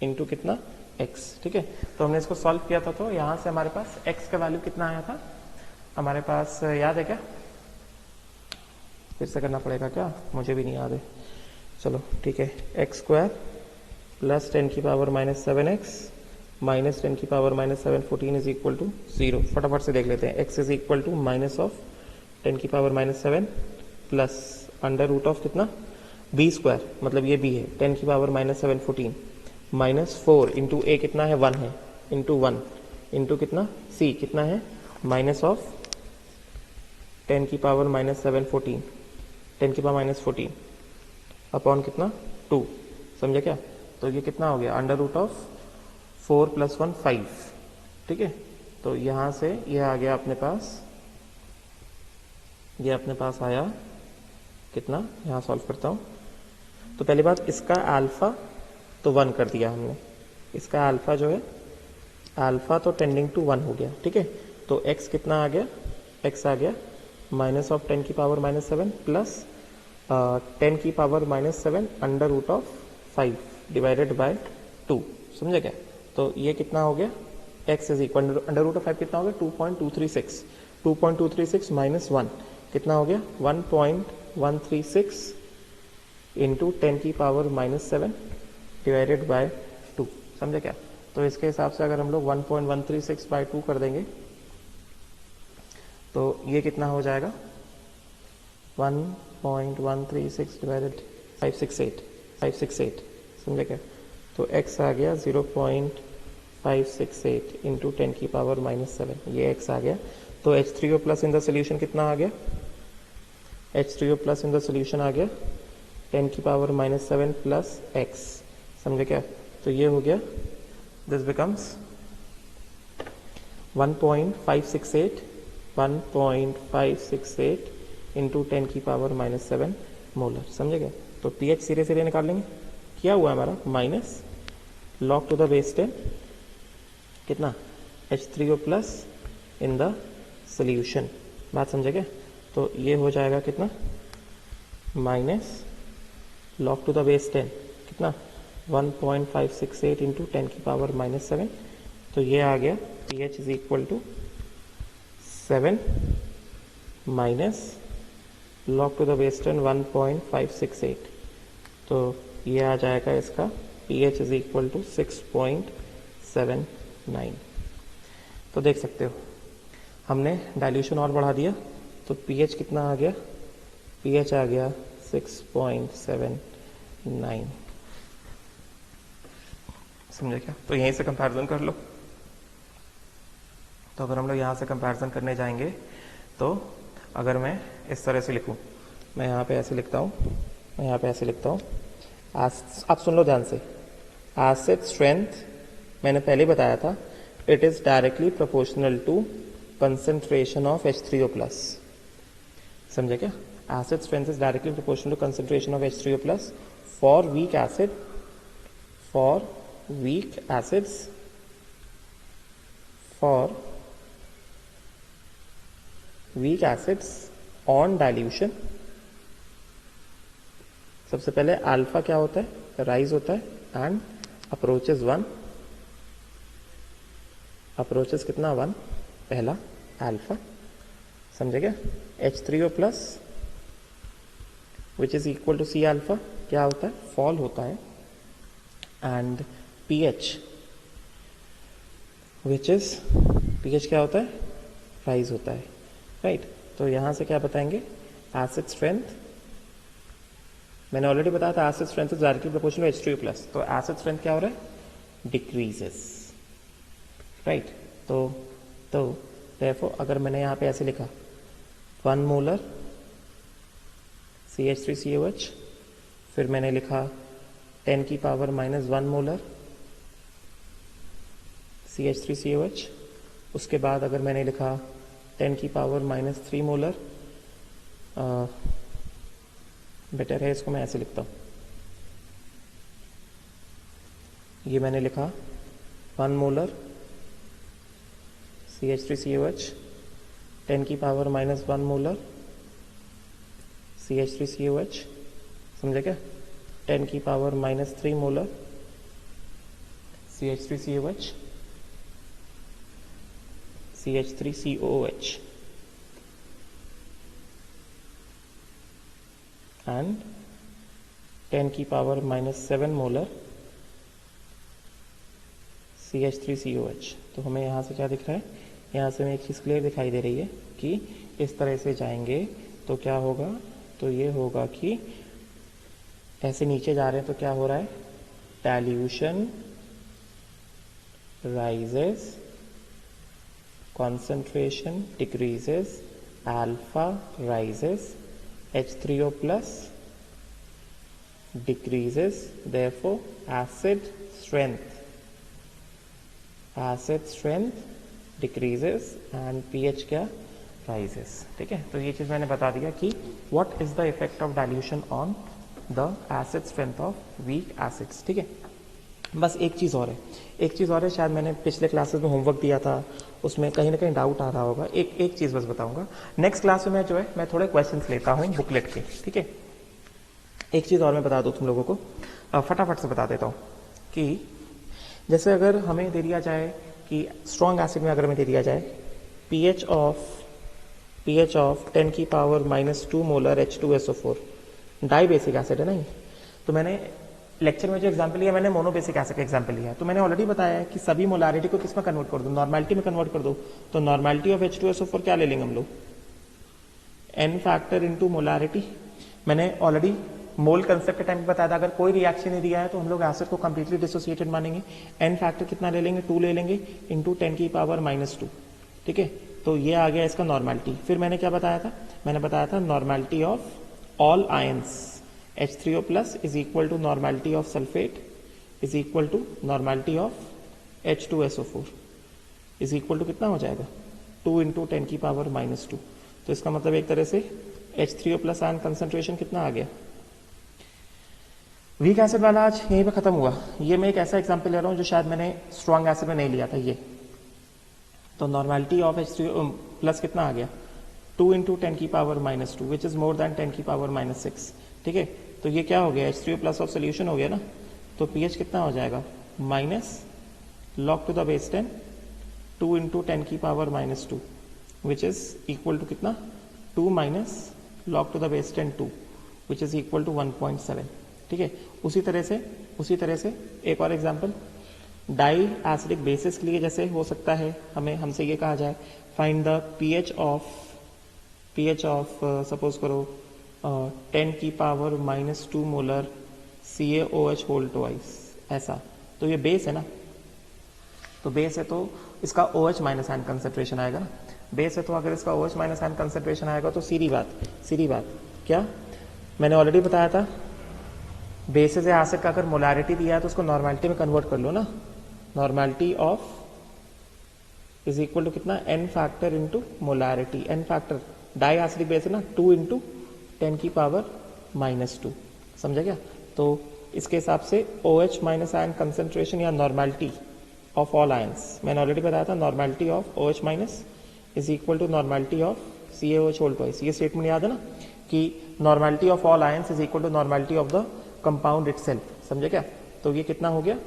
इंटू कितना, x, ठीक है। तो हमने इसको सॉल्व किया था, तो यहां से हमारे पास x का वैल्यू कितना आया था, हमारे पास याद है क्या, फिर से करना पड़ेगा क्या, मुझे भी नहीं याद है, चलो ठीक है। x² प्लस 10 की पावर -7x माइनस 10 की पावर -7 इज इक्वल टू 0। फटाफट से देख लेते हैं, x is equal to minus of 10 की power -7 plus under root of कितना, b², मतलब ये b है, 10 की पावर -7 -4 इंटू a कितना है, 1 है, इंटू 1 इंटू कितना, c कितना है, माइनस ऑफ 10 की पावर -7 10 की पावर -14 अपॉन कितना, 2, समझे क्या। तो ये कितना हो गया, अंडर रूट ऑफ 4 + 1 5, ठीक है। तो यहां से ये आ गया अपने पास, ये अपने पास आया कितना, यहां सॉल्व करता हूं। तो पहली बात, इसका अल्फा तो 1 कर दिया हमने, इसका अल्फा जो है, अल्फा तो टेंडिंग टू 1 हो गया, ठीक है। तो x कितना आ गया, x आ गया माइनस ऑफ 10 की पावर -7 प्लस 10 की power -7 under root of 5 divided by 2, समझे क्या। तो ये कितना हो गया, x is equal under root of 5 कितना हो गया, 2.236, 2.236 माइनस 1 कितना हो गया, 1.136 इंटू 10 की पावर -7 डिवाइडेड बाय 2, समझे क्या। तो इसके हिसाब से अगर हम लोग 1.136 बाय 2 कर देंगे तो ये कितना हो जाएगा, 1.136 डिवाइडेड 568, समझे क्या। तो x आ गया 0.568 इंटू 10 की पावर -7, ये x आ गया। तो H3O plus in the solution कितना आ गया, H3O plus in the solution आ गया 10 की पावर -7 प्लस x, समझे क्या। तो ये हो गया, दिस बिकम्स 1.568 इंटू 10 की पावर -7 मोलर, समझे क्या। तो pH सीधे सीधे निकाल लेंगे, क्या हुआ हमारा, minus log to the base 10 कितना, H3O plus in the solution, बात समझे क्या। तो ये हो जाएगा कितना, minus log to the base 10 कितना, 1.568 इंटू 10 की पावर -7। तो ये आ गया pH is equal to 7 minus log to the base 10 1.568। तो ये आ जाएगा इसका pH इज इक्वल टू 6.79। तो देख सकते हो हमने डाइल्यूशन और बढ़ा दिया तो pH कितना आ गया, pH आ गया 6.79। समझे क्या? तो यहीं से कंपैरिजन कर लो। तो अगर हम लोग यहाँ से कंपैरिजन करने जाएंगे तो अगर मैं इस तरह से लिखूँ, मैं यहाँ पे ऐसे लिखता हूँ, मैं यहाँ पे ऐसे लिखता हूँ। आप सुन लो ध्यान से। एसिड स्ट्रेंथ मैंने पहले बताया था, it is directly proportional to concentration of H3O+। समझे क्या? Acid strength is directly proportional to concentration of H3O+ for weak acid, for weak acids, for weak acids on dilution। सबसे पहले अल्फा क्या होता है, राइज होता है एंड अप्रोचेस 1, अप्रोचेस कितना 1, पहला अल्फा। समझे क्या? H3O+ which is equal to C alpha क्या होता है, फॉल होता है and pH which is pH क्या होता है, राइज होता है, राइट। तो यहां से क्या बताएंगे, एसिड स्ट्रेंथ मैंने ऑलरेडी बताया था, acid strength is directly proportional to H3O+। तो एसिड स्ट्रेंथ क्या हो रहा है, डिक्रीजेस, राइट। तो देयरफॉर अगर मैंने यहां पे ऐसे लिखा 1 मोलर CH3COH, फिर मैंने लिखा 10 की पावर -1 मोलर CH3COH, उसके बाद अगर मैंने लिखा 10 की पावर -3 मोलर, बेटर है इसको मैं ऐसे लिखता हूं, ये मैंने लिखा 1 मोलर CH3COH, 10 की पावर -1 मोलर CH3COH। समझे क्या? 10 की power -3 molar CH3COH, CH3COOH and 10 की पावर -7 मोलर CH3COH। तो हमें यहाँ से क्या दिख रहा है, यहाँ से हमें एक चीज़ क्लियर दिखाई दे रही है कि इस तरह से जाएंगे तो क्या होगा, तो ये होगा कि ऐसे नीचे जा रहे हैं तो क्या हो रहा है, dilution rises, concentration decreases, alpha rises, H3O+ decreases, therefore acid strength decreases and pH क्या, rises। ठीक है, तो ये चीज मैंने बता दिया कि what is the effect of dilution on the acid strength of weak acids। ठीक है, बस एक चीज़ और है, शायद मैंने पिछले क्लासेस में होमवर्क दिया था, उसमें कहीं ना कहीं डाउट आ रहा होगा। एक चीज़ बस बताऊंगा, नेक्स्ट क्लास में जो है मैं थोड़े क्वेश्चंस लेता हूँ बुकलेट के। ठीक है, एक चीज़ और मैं बता दूँ तुम लोगों को, फटाफट से बता देता हूँ कि जैसे अगर हमें दे दिया जाए कि स्ट्रॉन्ग एसिड में अगर हमें दे दिया जाए pH ऑफ 10 की power -2 molar H2SO4, dibasic acid है ना ये। तो मैंने लेक्चर में जो एग्जांपल लिया, मैंने मोनोबेसिक एसिड का एग्जांपल लिया। तो मैंने ऑलरेडी बताया है कि सभी मोलारिटी को किस में कन्वर्ट कर दो, नॉर्मेलिटी में कन्वर्ट कर दो। तो नॉर्मेलिटी ऑफ H2SO4 क्या ले लेंगे हम लोग, n फैक्टर इनटू मोलारिटी। मैंने ऑलरेडी मोल कंसेप्ट के टाइम पे बताया था, अगर कोई रिएक्शन नहीं दिया है तो हम लोग एसिड को कंप्लीटली डिसोसिएटेड मानेंगे। n फैक्टर कितना ले लेंगे, 2 ले लेंगे इंटू 10 की पावर -2। ठीक है, तो ये आ गया इसका नॉर्मेलिटी। फिर मैंने क्या बताया था, मैंने बताया था normality of all ions H3O+ is equal to normality of sulfate is equal to normality of H2SO4 is equal to कितना हो जाएगा, 2 इंटू 10 की पावर -2। तो इसका मतलब एक तरह से H3O+ आयन कंसंट्रेशन कितना आ गया। वीक एसिड वाला आज यहीं पे खत्म हुआ। ये मैं एक ऐसा एग्जांपल ले रहा हूँ जो शायद मैंने स्ट्रॉन्ग एसिड में नहीं लिया था ये। तो नॉर्मेलिटी ऑफ H3O+ कितना आ गया, 2 इंटू 10 की power -2 which is more than 10 की पावर -6। ठीक है, तो ये क्या हो गया, H3O+ ऑफ सोल्यूशन हो गया ना। तो pH कितना हो जाएगा, -log⁻10 2 इंटू 10 की power -2 which is equal to कितना, 2 - log⁻10 2 which is equal to 1.7। ठीक है। उसी तरह से एक और एग्जांपल, डाई एसिडिक बेसिस के लिए जैसे हो सकता है हमसे ये कहा जाए find the pH of suppose करो 10 की power -2 molar CaOH whole twice, ऐसा। तो ये बेस है ना, तो बेस है तो इसका OH माइनस आयन कंसेंट्रेशन आएगा ना। बेस है तो अगर इसका OH माइनस आयन कंसेंट्रेशन आएगा तो सीधी बात क्या मैंने ऑलरेडी बताया था, बेसिस या एसिड का अगर मोलैरिटी दिया है तो उसको नॉर्मेलिटी में कन्वर्ट कर लो ना। Normality of is equal to कितना, n factor into molarity. n factor diacidic base है ना, 2 इंटू 10 की पावर -2, समझा क्या। तो इसके हिसाब से OH माइनस आयन कंसेंट्रेशन या नॉर्मेलिटी ऑफ ऑल आयंस, मैंने ऑलरेडी बताया था normality of OH minus is equal to normality of CaOH whole twice. ये स्टेटमेंट याद है ना कि normality of all ions is equal to normality of the compound itself, समझे क्या। तो ये कितना हो गया,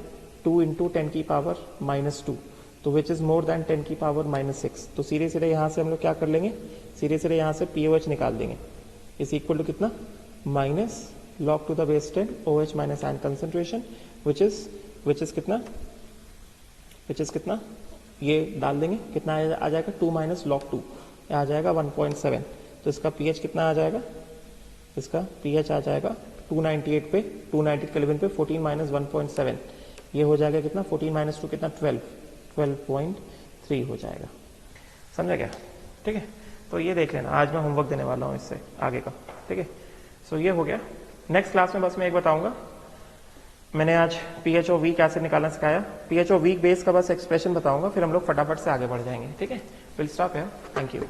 2 इंटू 10 की पावर -2, तो विच इज मोर देन 10 की पावर -6। तो सीधे यहाँ से हम लोग क्या कर लेंगे, सीधे यहाँ से POH निकाल देंगे, इज इक्वल टू कितना, minus log to the base 10 OH minus ion concentration which is कितना, ये डाल देंगे, कितना आ जाएगा 2 माइनस log 2, आ जाएगा 1.7। तो इसका pH कितना आ जाएगा, इसका pH आ जाएगा 298 पे, 298 केल्विन पे 14 माइनस 1.7, ये हो जाएगा कितना, 14 माइनस 2 कितना, 12.3 हो जाएगा, समझा क्या। ठीक है, तो ये देख लेना, आज मैं होमवर्क देने वाला हूँ इससे आगे का। ठीक है, सो ये हो गया। नेक्स्ट क्लास में बस मैं एक बताऊंगा, मैंने आज pH ऑफ वीक एसिड निकालना सिखाया, pH ऑफ वीक बेस का बस एक्सप्रेशन बताऊंगा, फिर हम लोग फटाफट से आगे बढ़ जाएंगे। ठीक है, will stop here, thank you.